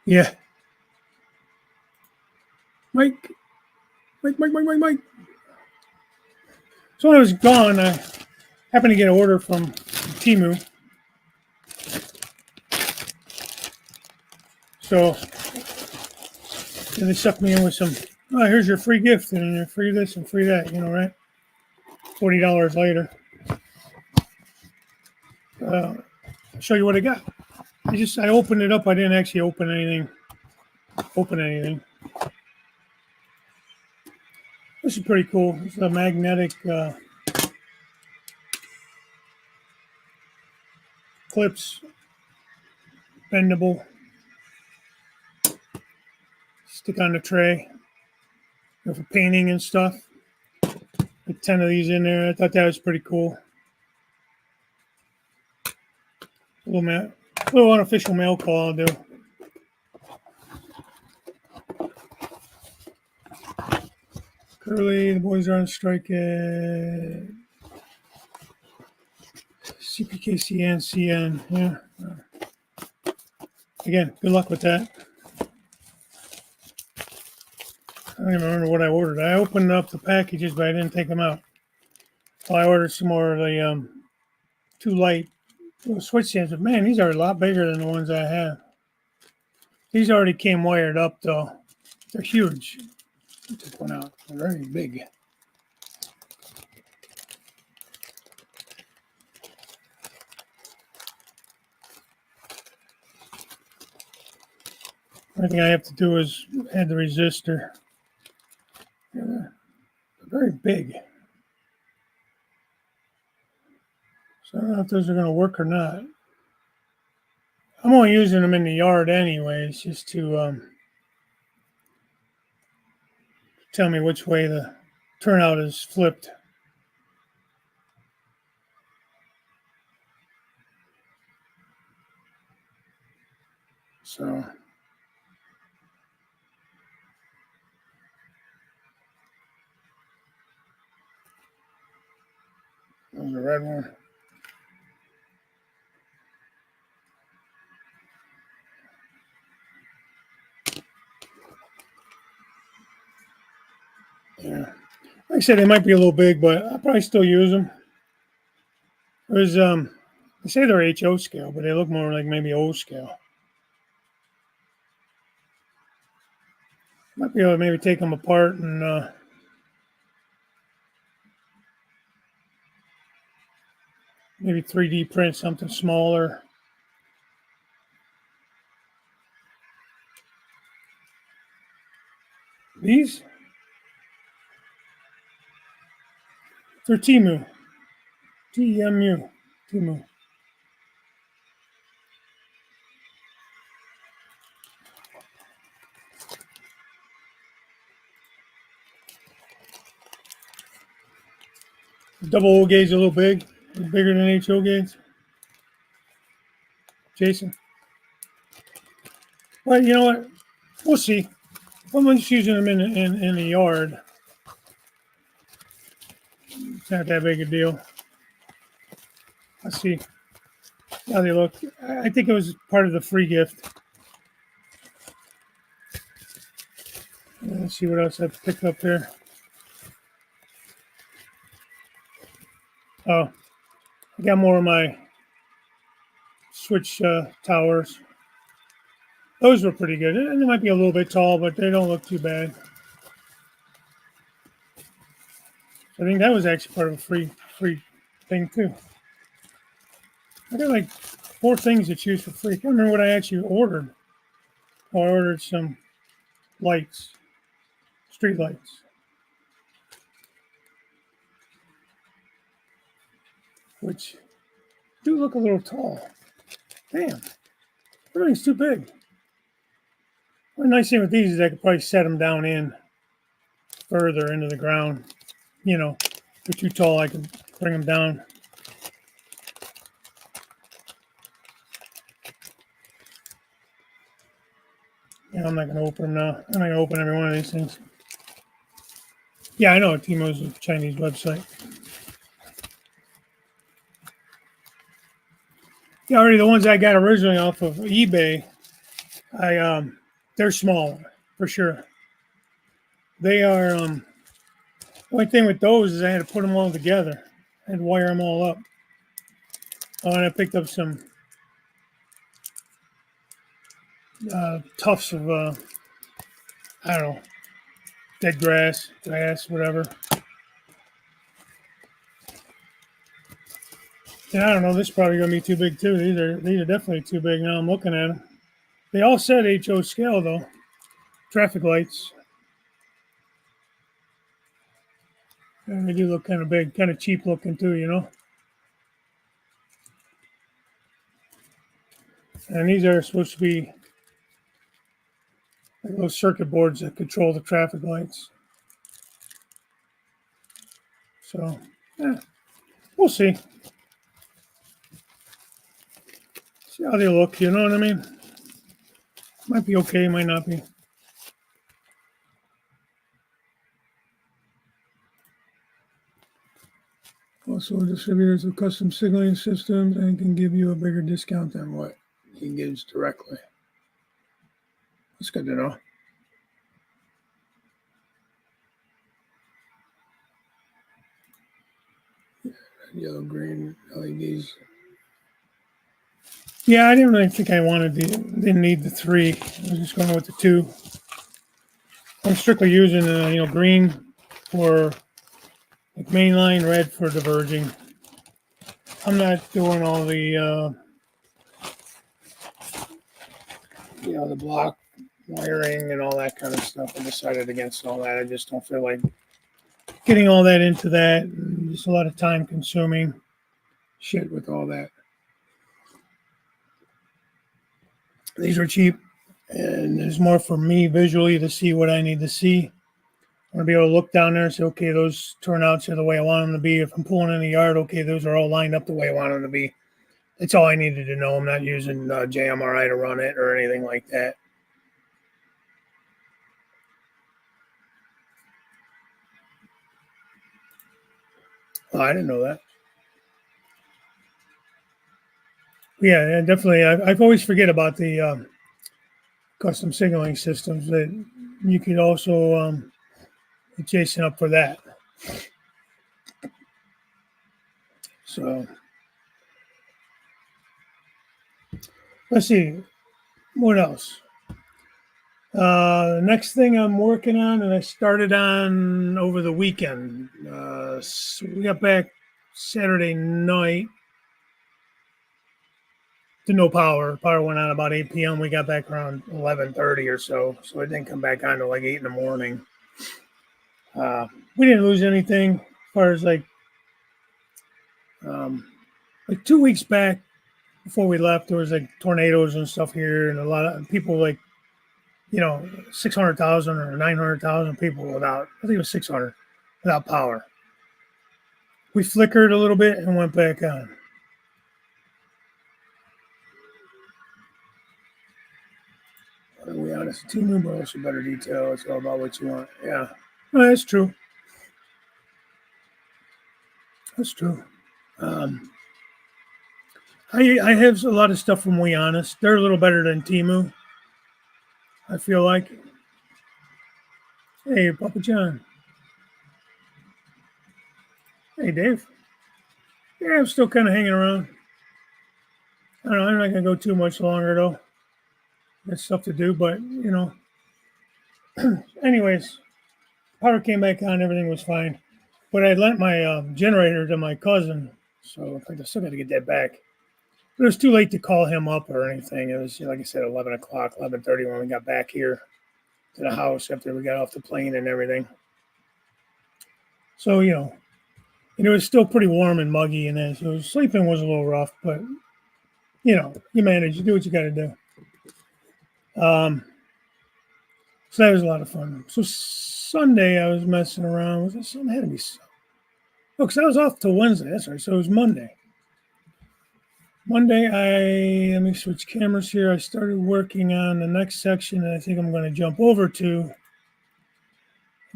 Yeah. Mike. So when I was gone, I happened to get an order from Temu. So they sucked me in with some, oh, here's your free gift and free this and free that, right? $40 later. I'll show you what I got. I opened it up. I didn't actually open anything. This is pretty cool. It's a magnetic clips, bendable. Stick on the tray for painting and stuff. Put 10 of these in there. I thought that was pretty cool. A little unofficial mail call I'll do. Curly, the boys are on strike at CPKCN, CN. Yeah. Again, good luck with that. I don't even remember what I ordered. I opened up the packages, but I didn't take them out. Well, I ordered some more of the 2 light little switch stands. But man, these are a lot bigger than the ones I have. These already came wired up, though. They're huge. I took one out. They're very big. Only thing I have to do is add the resistor. They're very big. So I don't know if those are going to work or not. I'm only using them in the yard anyways, just to tell me which way the turnout is flipped. So there's the red one. Yeah. Like I said, they might be a little big, but I'll probably still use them. There's they say they're HO scale, but they look more like maybe O scale. Might be able to maybe take them apart and maybe 3D print something smaller. These? They're Temu. TMU. Temu. Double O gauge a little big. Bigger than HO gauge. Jason. Well, you know what? We'll see. If I'm just using them in the yard, it's not that big a deal. Let's see how they look. I think it was part of the free gift. Let's see what else I've picked up here. Oh, I got more of my switch towers. Those were pretty good. And they might be a little bit tall, but they don't look too bad. I think that was actually part of a free thing too. I got like 4 things to choose for free. I can't remember what I actually ordered. Oh, I ordered some lights, street lights. Which do look a little tall. Damn, everything's too big. The nice thing with these is I could probably set them down in further into the ground. You know, if they're too tall, I can bring them down. Yeah, I'm not going to open them now. I'm not going to open every one of these things. Yeah, I know Timo's a Chinese website. Yeah, already the ones I got originally off of eBay, they're small for sure. They are only thing with those is I had to put them all together. I had to wire them all up. Oh, and I picked up some tufts of I don't know, dead grass, whatever. And I don't know, this is probably gonna be too big too. These are definitely too big now. I'm looking at them. They all said HO scale though. Traffic lights. And they do look kind of big, kind of cheap looking too, you know. And these are supposed to be like those circuit boards that control the traffic lights. So, yeah, we'll see. See how they look, you know what I mean? Might be okay, might not be. Also, distributors of custom signaling systems and can give you a bigger discount than what he gives directly. That's good to know. Yellow, green LEDs. Yeah, I didn't really think I didn't need the 3. I was just going with the 2. I'm strictly using green for like mainline, red for diverging. I'm not doing all the the block wiring and all that kind of stuff. I decided against all that. I just don't feel like getting all that into that. Just a lot of time consuming shit with all that. These are cheap, and there's more for me visually to see what I need to see. I want to be able to look down there and say, okay, those turnouts are the way I want them to be. If I'm pulling in the yard, okay, those are all lined up the way I want them to be. That's all I needed to know. I'm not using JMRI to run it or anything like that. Oh, I didn't know that. Yeah, definitely. I've always forget about the custom signaling systems that you could also be chasing up for that. So let's see what else. The next thing I'm working on, and I started on over the weekend. So we got back Saturday night to no power. Power went on about 8 p.m. We got back around 11:30 or so. So it didn't come back on till like 8 in the morning. We didn't lose anything as far as like 2 weeks back before we left. There was like tornadoes and stuff here, and a lot of people 600,000 or 900,000 people without. I think it was 600 without power. We flickered a little bit and went back on. Are we honest? Too numerous for better detail. It's all about what you want. Yeah, no, that's true. That's true. I have a lot of stuff from We Honest. They're a little better than Temu, I feel like. Hey, Papa John. Hey, Dave. Yeah, I'm still kind of hanging around. I don't know. I'm not going to go too much longer, though. There's stuff to do, but, anyways, power came back on. Everything was fine. But I lent my generator to my cousin, so in fact, I still got to get that back. But it was too late to call him up or anything. It was, like I said, 11 o'clock, 11:30 when we got back here to the house after we got off the plane and everything. So, and it was still pretty warm and muggy in there. So sleeping was a little rough, but, you manage. You do what you got to do. So that was a lot of fun. So Sunday I was messing around. Was it Sunday? Had to be. Oh, because I was off till Wednesday. That's right. So it was Monday. Let me switch cameras here. I started working on the next section that I think I'm going to jump over to.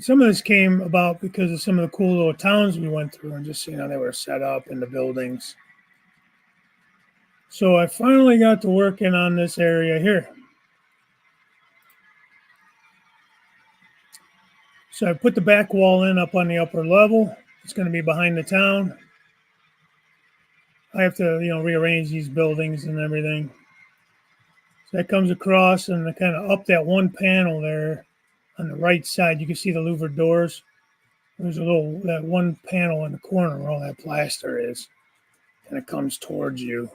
Some of this came about because of some of the cool little towns we went through and just seeing how they were set up in the buildings. So I finally got to working on this area here. So I put the back wall in up on the upper level. It's going to be behind the town. I have to, rearrange these buildings and everything. So that comes across and kind of up that one panel there on the right side. You can see the louvered doors. There's that one panel in the corner where all that plaster is. And it comes towards you.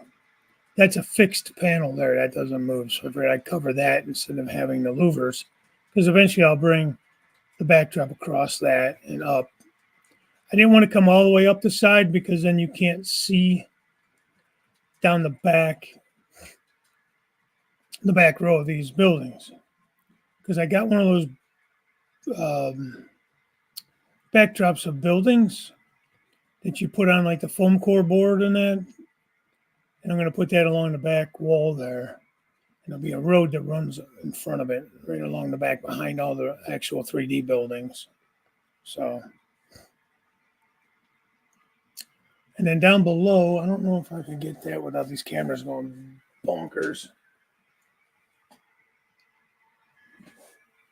That's a fixed panel there. That doesn't move. So I figured I'd cover that instead of having the louvers. Because eventually I'll bring the backdrop across that and up. I didn't want to come all the way up the side because then you can't see down the back row of these buildings. Because I got one of those backdrops of buildings that you put on like the foam core board and that. And I'm going to put that along the back wall there. And there'll be a road that runs in front of it, right along the back behind all the actual 3D buildings. So, and then down below, I don't know if I can get that without these cameras going bonkers.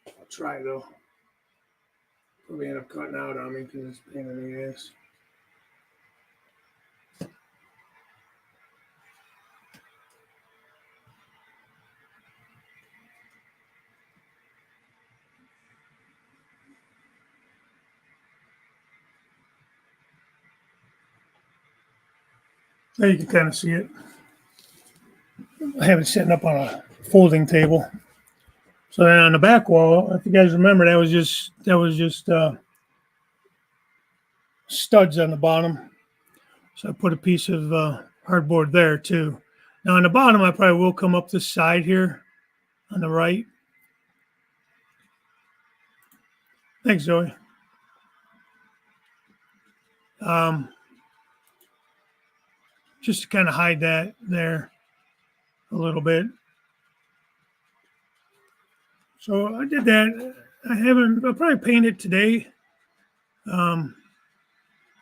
I'll try though. Probably end up cutting out on me because it's a pain in the ass. There you can kind of see it. I have it sitting up on a folding table. So then on the back wall, if you guys remember, that was just studs on the bottom. So I put a piece of hardboard there too. Now on the bottom, I probably will come up this side here on the right. Thanks, Zoe. Just to kind of hide that there a little bit. So I did that. I'll probably paint it today. I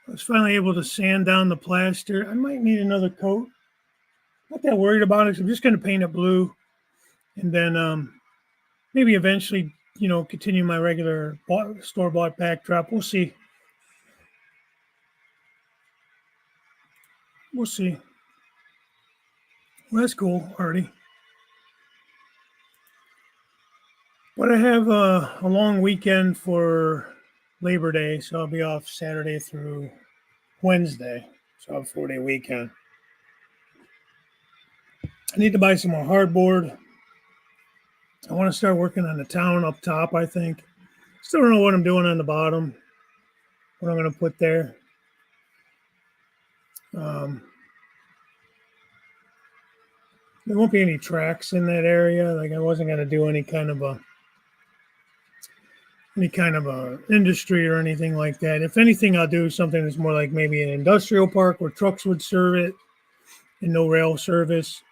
was finally able to sand down the plaster. I might need another coat. Not that worried about it. I'm just going to paint it blue. And then maybe eventually, continue my regular store-bought backdrop. We'll see. We'll see. Well, that's cool already. But I have a long weekend for Labor Day, so I'll be off Saturday through Wednesday. So I have a 4-day weekend. I need to buy some more hardboard. I want to start working on the town up top, I think. Still don't know what I'm doing on the bottom, what I'm going to put there. There won't be any tracks in that area. Like I wasn't going to do any kind of a industry or anything like that. If anything, I'll do something that's more like maybe an industrial park where trucks would serve it and no rail service.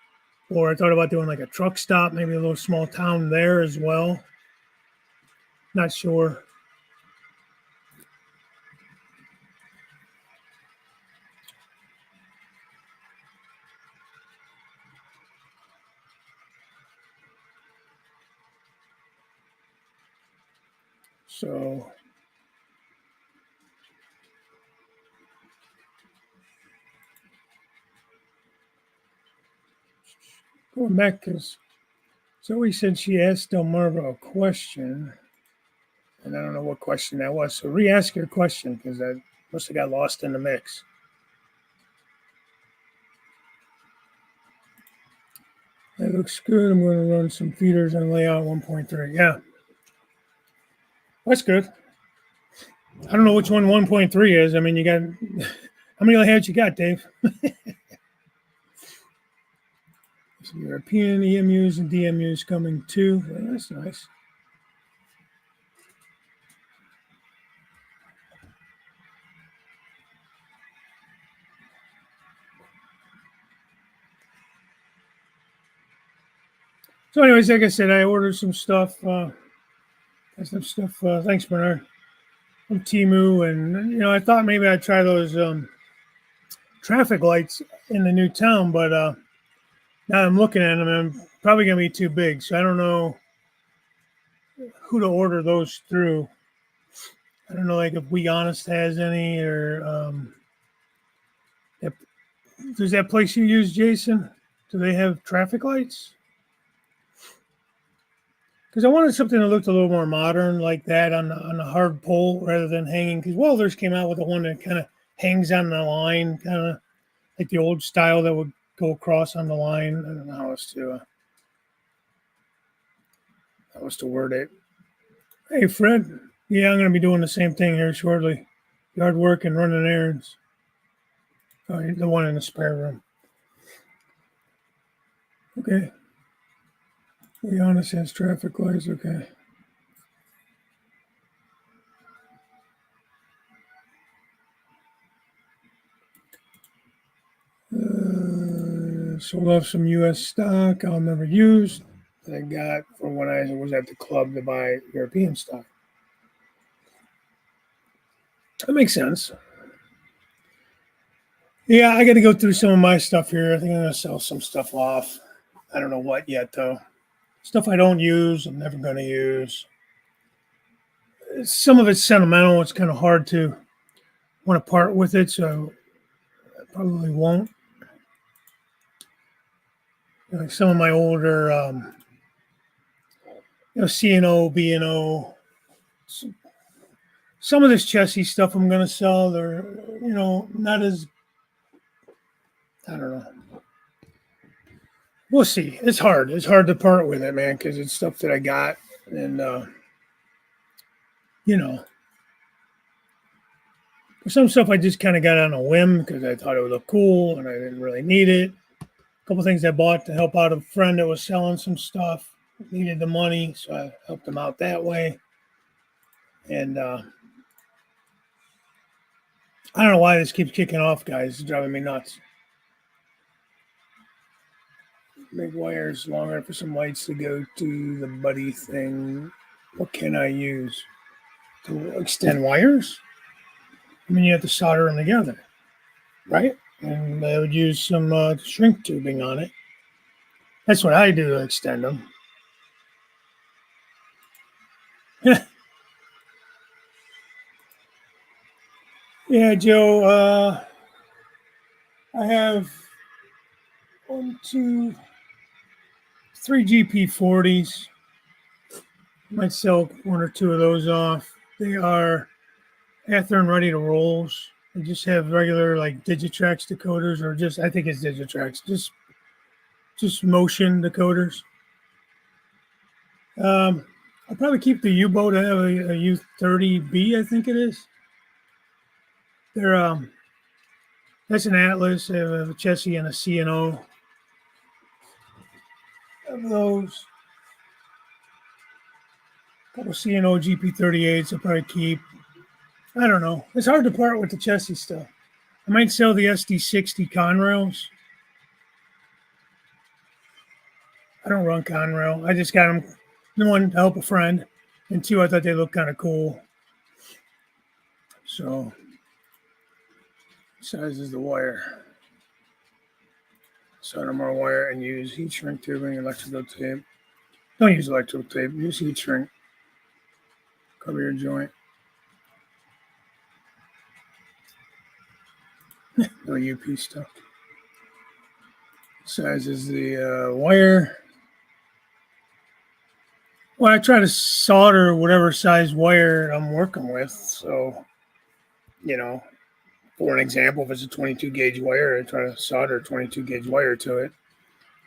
Or I thought about doing like a truck stop, maybe a little small town there as well. Not sure. So going back, because Zoe said she asked Delmarva a question, and I don't know what question that was. So re-ask your question, because I must have got lost in the mix. That looks good. I'm going to run some feeders on layout 1.3. Yeah. That's good. I don't know which one 1.3 is. I mean, you got, how many layouts you got, Dave? Some European EMUs and DMUs coming too. That's nice. So, anyways, like I said, I ordered some stuff. Thanks, Bernard, from Timu, and I thought maybe I'd try those traffic lights in the new town, but now I'm looking at them, I'm probably gonna be too big, so I don't know who to order those through. I don't know, like if We Honest has any, or does that place you use, Jason? Do they have traffic lights? Because I wanted something that looked a little more modern, like that on the hard pole rather than hanging. Because Welders came out with the one that kind of hangs on the line, kind of like the old style that would go across on the line. I don't know how else to word it. Hey, Fred. Yeah, I'm going to be doing the same thing here shortly. Yard work and running errands. Oh, the one in the spare room. Okay. We honest has traffic lights. Okay. Sold off some U.S. stock I'll never use that I got from when I was at the club to buy European stock. That makes sense. Yeah, I got to go through some of my stuff here. I think I'm going to sell some stuff off. I don't know what yet, though. Stuff I don't use, I'm never going to use. Some of it's sentimental. It's kind of hard to want to part with it, so I probably won't. Like some of my older, C&O, B&O. Some of this chessy stuff I'm going to sell. They're, not as, I don't know. We'll see. It's hard. It's hard to part with it, man, because it's stuff that I got. And, you know, some stuff I just kind of got on a whim because I thought it would look cool and I didn't really need it. A couple things I bought to help out a friend that was selling some stuff, needed the money, so I helped him out that way. And I don't know why this keeps kicking off, guys. It's driving me nuts. Make wires longer for some lights to go to the buddy thing. What can I use to extend wires? I mean, you have to solder them together, right? And I would use some shrink tubing on it. That's what I do to extend them. Yeah, Joe. I have 1, 2, 3 GP40s. Might sell one or two of those off. They are after and ready to rolls. They just have regular like Digitrax decoders, or just I think it's Digitrax, just motion decoders. I'll probably keep the U-boat. I have a U30B, I think it is. They're that's an Atlas. I have a Chessie and a C&O of those. A couple C&O GP38s I'll probably keep. I don't know. It's hard to part with the Chessie stuff. I might sell the SD60 Conrails. I don't run Conrail. I just got them, one, to help a friend, and two, I thought they looked kind of cool. So, size is the wire. Solder more wire and use heat shrink tubing, electrical tape. Don't use electrical tape. Use heat shrink. Cover your joint. No UP stuff. Size is the wire. Well, I try to solder whatever size wire I'm working with. So, for an example, if it's a 22 gauge wire, I try to solder a 22 gauge wire to it.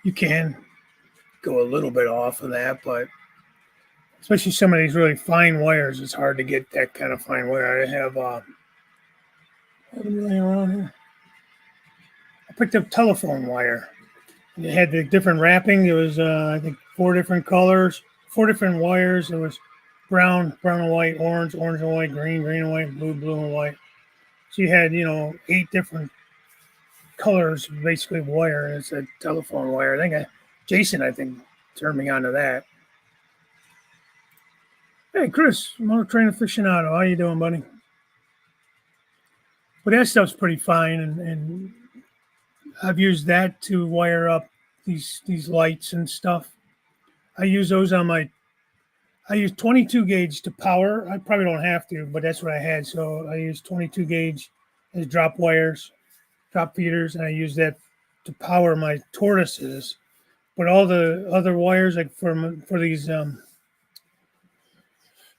You can go a little bit off of that, but especially some of these really fine wires, it's hard to get that kind of fine wire. I have anything around here. I picked up telephone wire. It had the different wrapping. It was, I think, 4 different colors, 4 different wires. It was brown, brown and white, orange, orange and white, green, green and white, blue, blue and white. So you had, 8 different colors, basically, of wire. It's a telephone wire. Jason, I think, turned me on to that. Hey, Chris, Motor Train Aficionado. How you doing, buddy? But that stuff's pretty fine, and I've used that to wire up these lights and stuff. I use those on my. I use 22 gauge to power. I probably don't have to, but that's what I had. So I use 22 gauge as drop wires, drop feeders, and I use that to power my tortoises. But all the other wires, like for these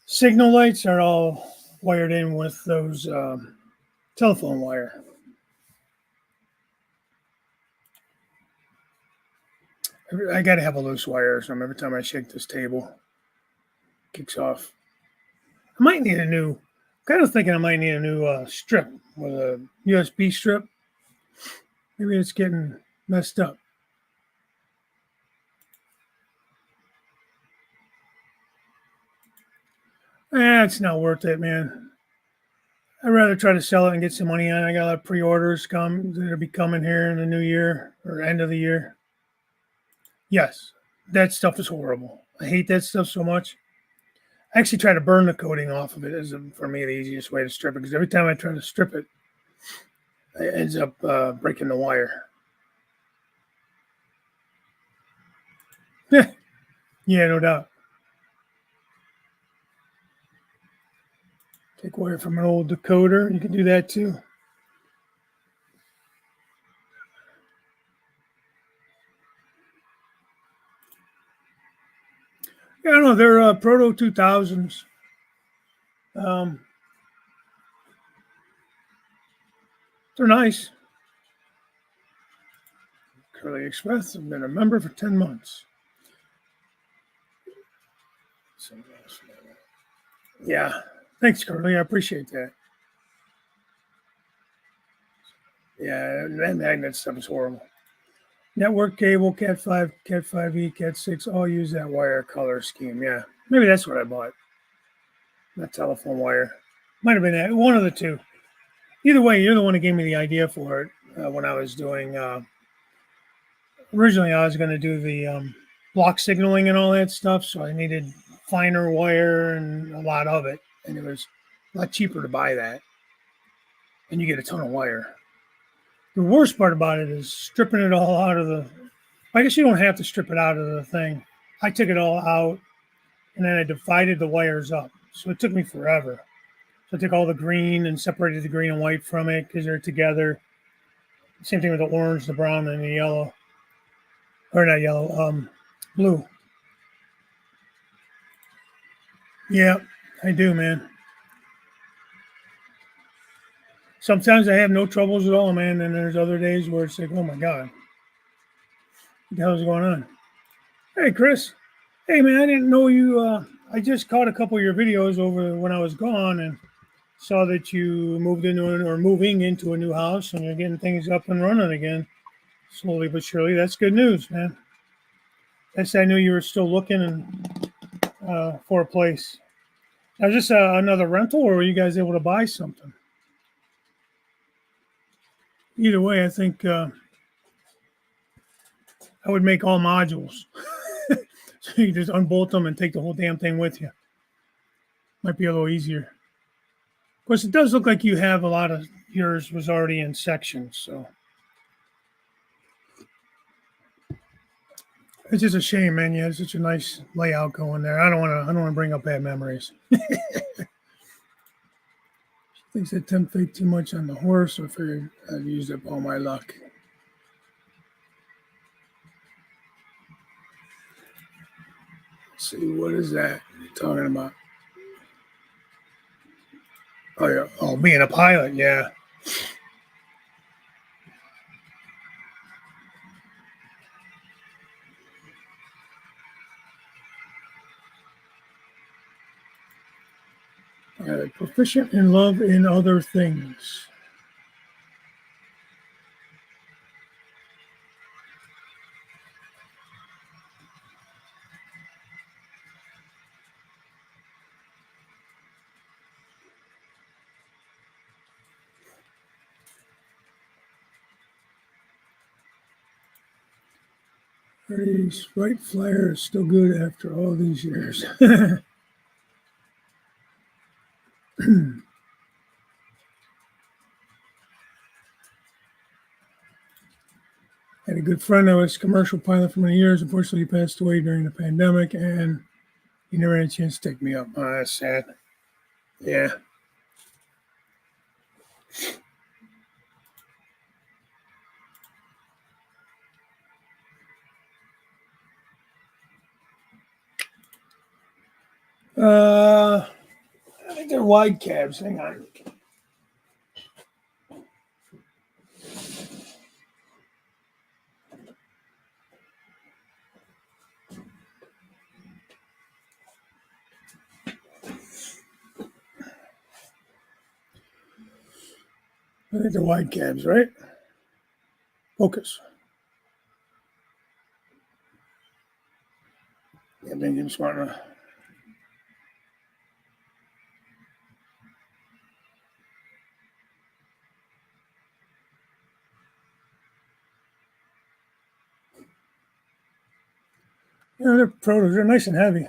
signal lights, are all wired in with those telephone wire. I got to have a loose wire or something every time I shake this table. It kicks off. I might need a new. Kind of thinking I might need a new strip with a USB strip. Maybe it's getting messed up. It's not worth it, man. I'd rather try to sell it and get some money on it. I got a lot of pre-orders that'll be coming here in the new year or end of the year. Yes, that stuff is horrible. I hate that stuff so much. I actually try to burn the coating off of it as for me the easiest way to strip it, because every time I try to strip it, it ends up breaking the wire. Yeah, no doubt. Take wire from an old decoder. You can do that too. Yeah, I don't know. They're Proto 2000s. They're nice. Curly Express. I've been a member for 10 months. Yeah. Thanks, Curly. I appreciate that. Yeah, that magnet stuff is horrible. Network cable, Cat 5, Cat 5e, Cat 6, all use that wire color scheme. Yeah. Maybe that's what I bought. That telephone wire. Might have been that. One of the two. Either way, you're the one who gave me the idea for it when I was doing. Originally, I was going to do the block signaling and all that stuff, so I needed finer wire and a lot of it, and it was a lot cheaper to buy that, and you get a ton of wire. The worst part about it is stripping it all out of the. I guess you don't have to strip it out of the thing. I took it all out, and then I divided the wires up, so it took me forever. So I took all the green and separated the green and white from it because they're together. Same thing with the orange, the brown, and the yellow. Or not yellow, blue. Yeah, I do, man. Sometimes I have no troubles at all, man. And there's other days where it's like, oh my God, what the hell's going on? Hey, Chris. Hey, man, I didn't know you. I just caught a couple of your videos over when I was gone and saw that you moving into a new house and you're getting things up and running again, slowly but surely. That's good news, man. Yes, I knew you were still looking for a place. Now, is this another rental, or were you guys able to buy something? Either way, I think I would make all modules. So you just unbolt them and take the whole damn thing with you. Might be a little easier. Of course, it does look like you have a lot of yours was already in sections, so it's just a shame, man. You had such a nice layout going there. I don't want to bring up bad memories. Thinks I tempt fate too much on the horse, so I figured I'd used up all my luck. Let's see, what is that you're talking about? Oh, yeah. Oh, being a pilot, yeah. Proficient in love in other things. Freddy's Right Flyer is still good after all these years. Had a good friend that was a commercial pilot for many years. Unfortunately, he passed away during the pandemic, and he never had a chance to take me up. Oh, that's sad. Yeah. I think they're wide cabs. Hang on. I think they're wide cabs, right? Focus. Yeah, thinking smart enough. Yeah, they're protos. They're nice and heavy.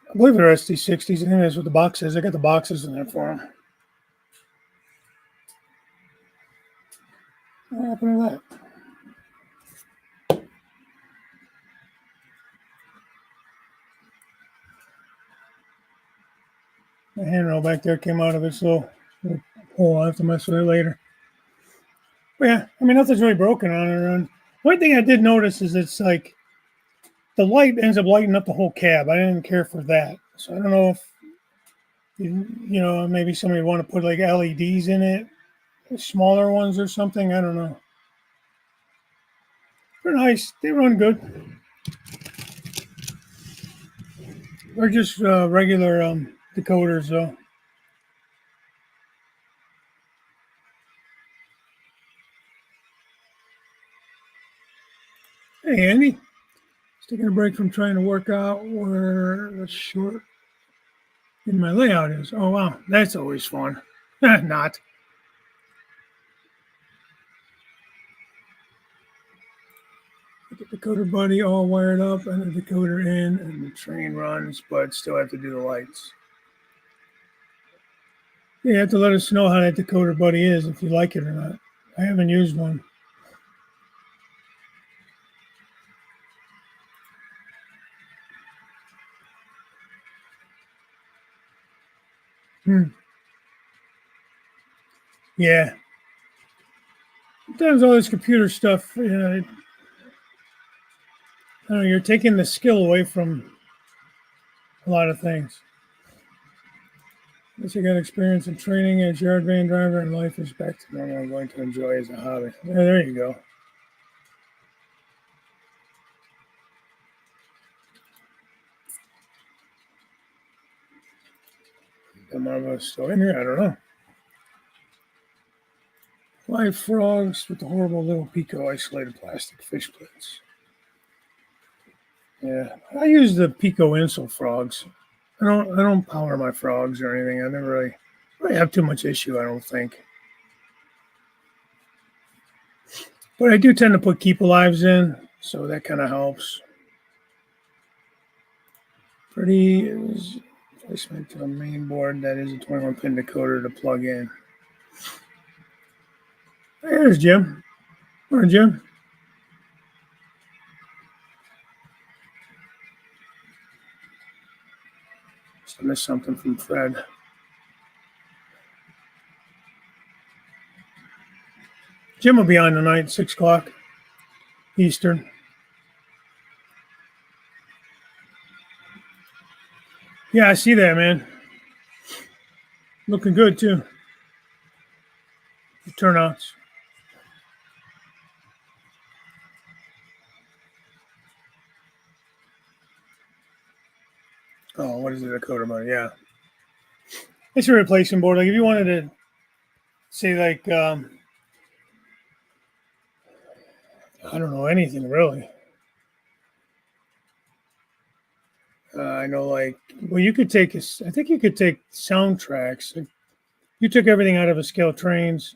I believe they're SD60s. I think that's what the box is. I got the boxes in there for them. What happened to that? The handrail back there came out of its little hole. I'll have to mess with it later. But yeah, I mean, nothing's really broken on it. And one thing I did notice is it's like the light ends up lighting up the whole cab. I didn't care for that. So I don't know if, maybe somebody would want to put like LEDs in it, smaller ones or something. I don't know. They're nice. They run good. They're just regular decoders, though. Hey, Andy. Just taking a break from trying to work out where the short in my layout is. Oh, wow. That's always fun. Not. Get the decoder buddy all wired up and the decoder in, and the train runs, but still have to do the lights. Yeah, you have to let us know how that decoder buddy is, if you like it or not. I haven't used one. Yeah. Sometimes all this computer stuff, I don't know, you're taking the skill away from a lot of things. Once you got experience in training as yard van driver and life is back to normal, I'm going to enjoy as a hobby. Yeah, there you go. The marvelous still in here? I don't know. Live frogs with the horrible little pico isolated plastic fish plates. Yeah, I use the pico insel frogs. I don't power my frogs or anything. I never really have too much issue, I don't think. But I do tend to put keep alives in, so that kind of helps. Pretty is placement to the main board. That is a 21 pin decoder to plug in. There's Jim. Morning, Jim. Just missed something from Fred. Jim will be on tonight, 6 o'clock Eastern. Yeah, I see that, man. Looking good, too. The turnouts. Oh, what is it? A coder mode? Yeah. It's a replacement board. Like, if you wanted to say, like, I don't know, anything really. I know, like, well, you could take, I think you could take soundtracks. You took everything out of a scale trains,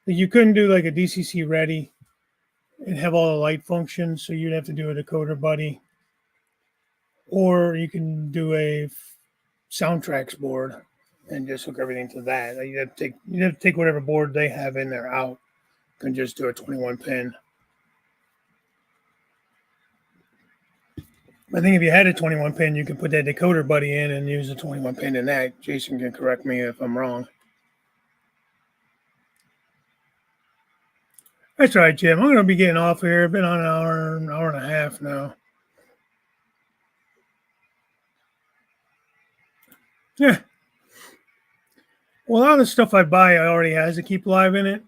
You couldn't do like a DCC ready and have all the light functions, so you'd have to do a decoder buddy, or you can do a soundtracks board and just hook everything to that. Like you'd have to take whatever board they have in there out and just do a 21 pin. I think if you had a 21 pin, you could put that decoder buddy in and use a 21 pin in that. Jason can correct me if I'm wrong. That's right, Jim. I'm going to be getting off here. I've been on an hour and a half now. Yeah. Well, a lot of the stuff I buy already has a Keep Alive in it.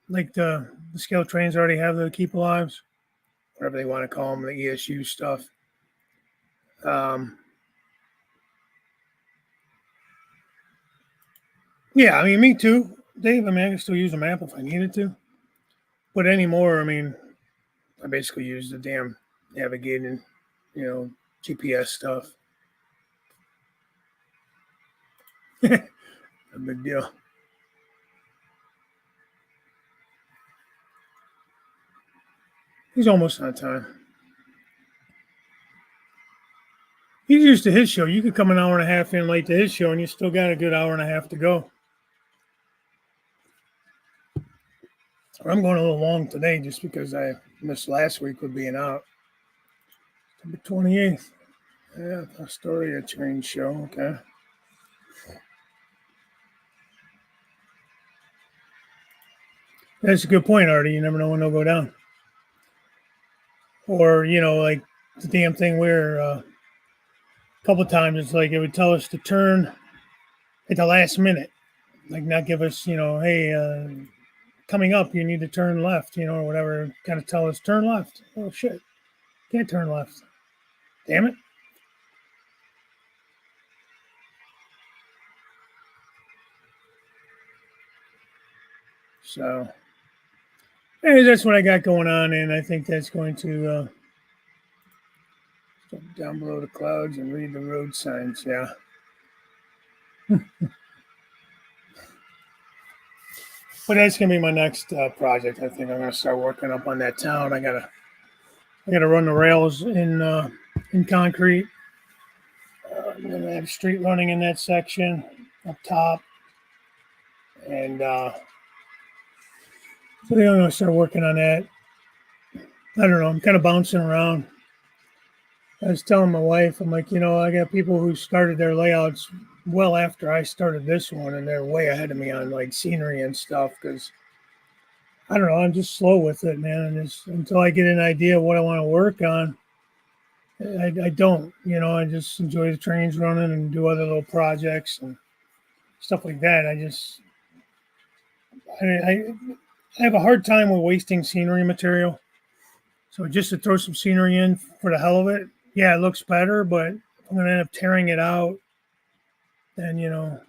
Like the scale trains already have the Keep Alives, whatever they want to call them, the ESU stuff. Yeah, I mean, me too, Dave. I mean, I can still use a map if I needed to. But anymore, I mean, I basically use the damn navigating, GPS stuff. A big deal. He's almost on time. He's used to his show. You could come an hour and a half in late to his show, and you still got a good hour and a half to go. I'm going a little long today just because I missed last week with being out. September 28th. Yeah, Astoria train show. Okay. That's a good point, Artie. You never know when they'll go down. Or, like the damn thing where a couple of times it's like it would tell us to turn at the last minute. Like not give us, hey, coming up, you need to turn left, or whatever. Kind of tell us turn left. Oh, shit. Can't turn left. Damn it. So, hey, that's what I got going on, and I think that's going to down below the clouds and read the road signs. Yeah. But that's gonna be my next project. I think I'm gonna start working up on that town. I gotta run the rails in concrete. I'm gonna have street running in that section up top, and so I think I'm gonna start working on that. I don't know. I'm kind of bouncing around. I was telling my wife, I'm like, I got people who started their layouts well after I started this one, and they're way ahead of me on like scenery and stuff because I don't know. I'm just slow with it, man. And just until I get an idea of what I want to work on, I don't. I just enjoy the trains running and do other little projects and stuff like that. I have a hard time with wasting scenery material. So just to throw some scenery in for the hell of it, yeah, it looks better, but I'm going to end up tearing it out. And,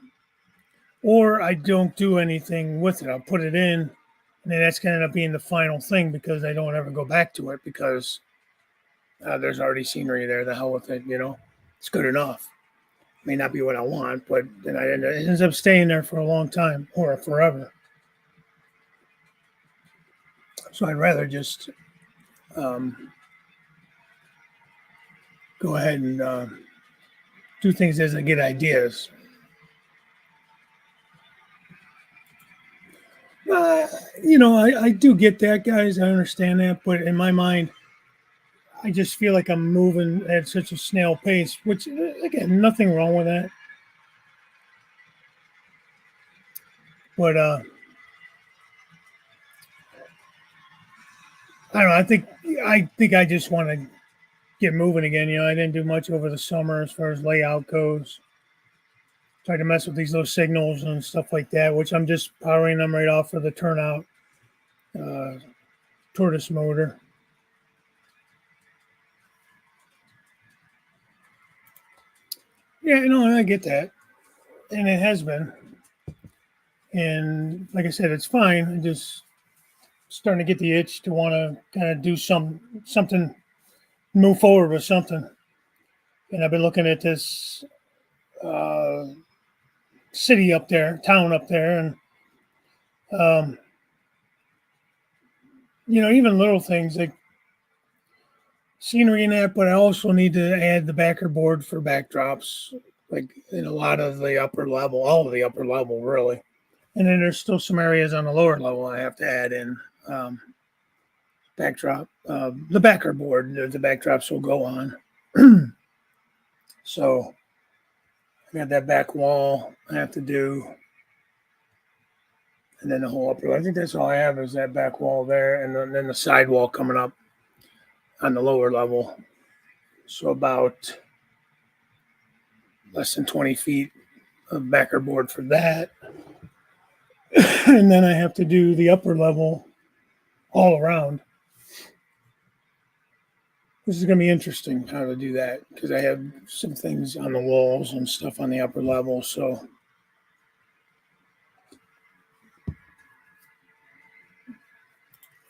or I don't do anything with it. I'll put it in, and then that's going to end up being the final thing because I don't ever go back to it because there's already scenery there. The hell with it, it's good enough. May not be what I want, but then it ends up staying there for a long time or forever. So I'd rather just go ahead and do things as I get ideas. I do get that, guys. I understand that, but in my mind, I just feel like I'm moving at such a snail pace, which, again, nothing wrong with that. But I don't know. I think I just want to get moving again. I didn't do much over the summer as far as layout goes. Tried to mess with these little signals and stuff like that, which I'm just powering them right off of the turnout tortoise motor. Yeah, I get that, and it has been. And like I said, it's fine. I'm just starting to get the itch to want to kind of do something, move forward with something. And I've been looking at this city up there, town up there, and even little things like scenery and that, but I also need to add the backer board for backdrops, like in a lot of the upper level, all of the upper level, really. And then there's still some areas on the lower level I have to add in backdrop, the backer board, the backdrops will go on. So I got that back wall I have to do. And then the whole upper, I think that's all I have is that back wall there. And then the sidewall coming up on the lower level. So about less than 20 feet of backer board for that. And then I have to do the upper level all around. This is going to be interesting how to do that because I have some things on the walls and stuff on the upper level. So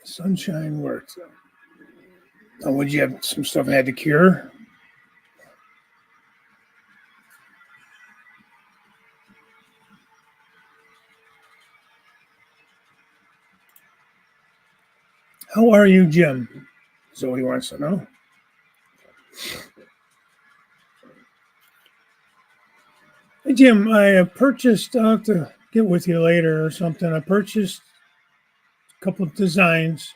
sunshine works. Would you have some stuff I had to cure? How are you, Jim? Is that what he wants to know? Hey, Jim, I purchased, I'll have to get with you later or something. I purchased a couple of designs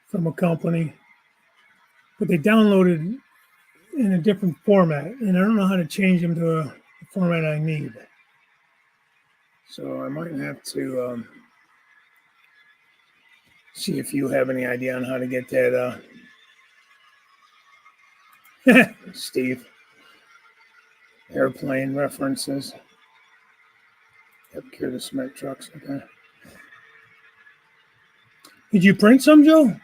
from a company, but they downloaded in a different format, and I don't know how to change them to a format I need. So I might have to see if you have any idea on how to get that. Steve, airplane references. Yep, cure the cement trucks. Okay. Did you print some, Joe?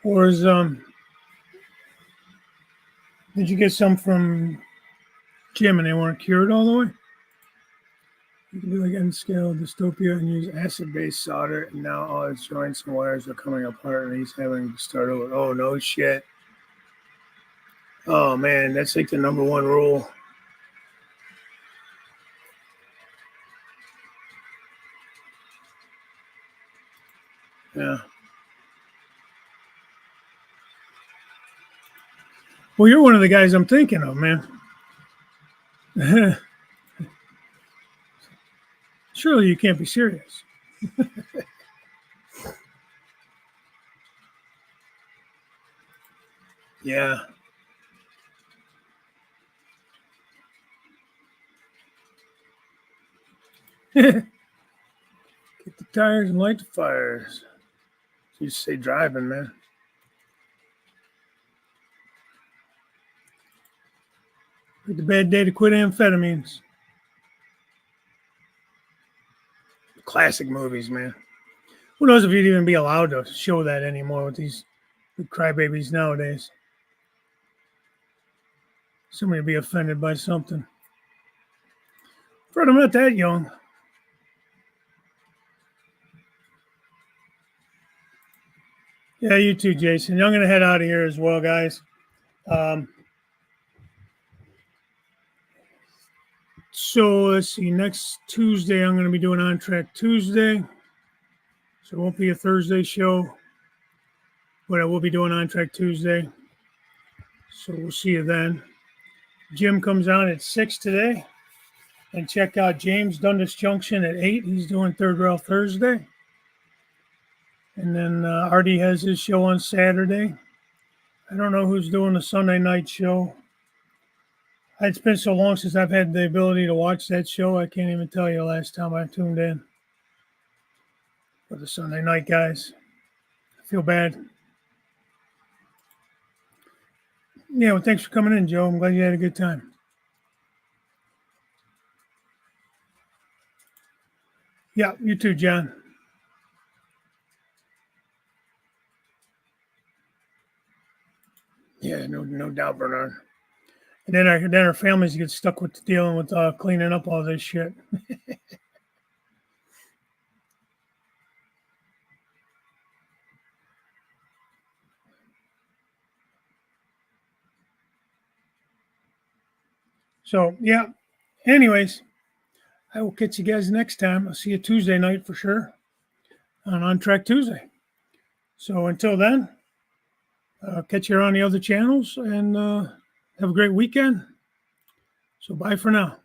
Or did you get some from Jim and they weren't cured all the way? You can do like N scale dystopia and use acid-based solder, and now all its joints and wires are coming apart, and he's having to start over. Oh no shit! Oh man, that's like the number one rule. Yeah. Well, you're one of the guys I'm thinking of, man. Surely you can't be serious. Yeah. Get the tires and light the fires. You say driving, man. It's a bad day to quit amphetamines. Classic movies, man. Who knows if you'd even be allowed to show that anymore with these crybabies nowadays. Somebody would be offended by something. Fred, I'm not that young. Yeah, you too, Jason. I'm going to head out of here as well, guys. So let's see. Next Tuesday, I'm going to be doing On Track Tuesday. So it won't be a Thursday show, but I will be doing On Track Tuesday. So we'll see you then. Jim comes on at 6 today. And check out James Dundas Junction at 8. He's doing Third Rail Thursday. And then Artie has his show on Saturday. I don't know who's doing the Sunday night show. It's been so long since I've had the ability to watch that show. I can't even tell you the last time I tuned in for the Sunday night guys. I feel bad. Yeah, well, thanks for coming in, Joe. I'm glad you had a good time. Yeah, you too, John. Yeah, no doubt, Bernard. And then our families get stuck with dealing with cleaning up all this shit. So yeah. Anyways, I will catch you guys next time. I'll see you Tuesday night for sure on Track Tuesday. So until then, catch you on the other channels and have a great weekend. So bye for now.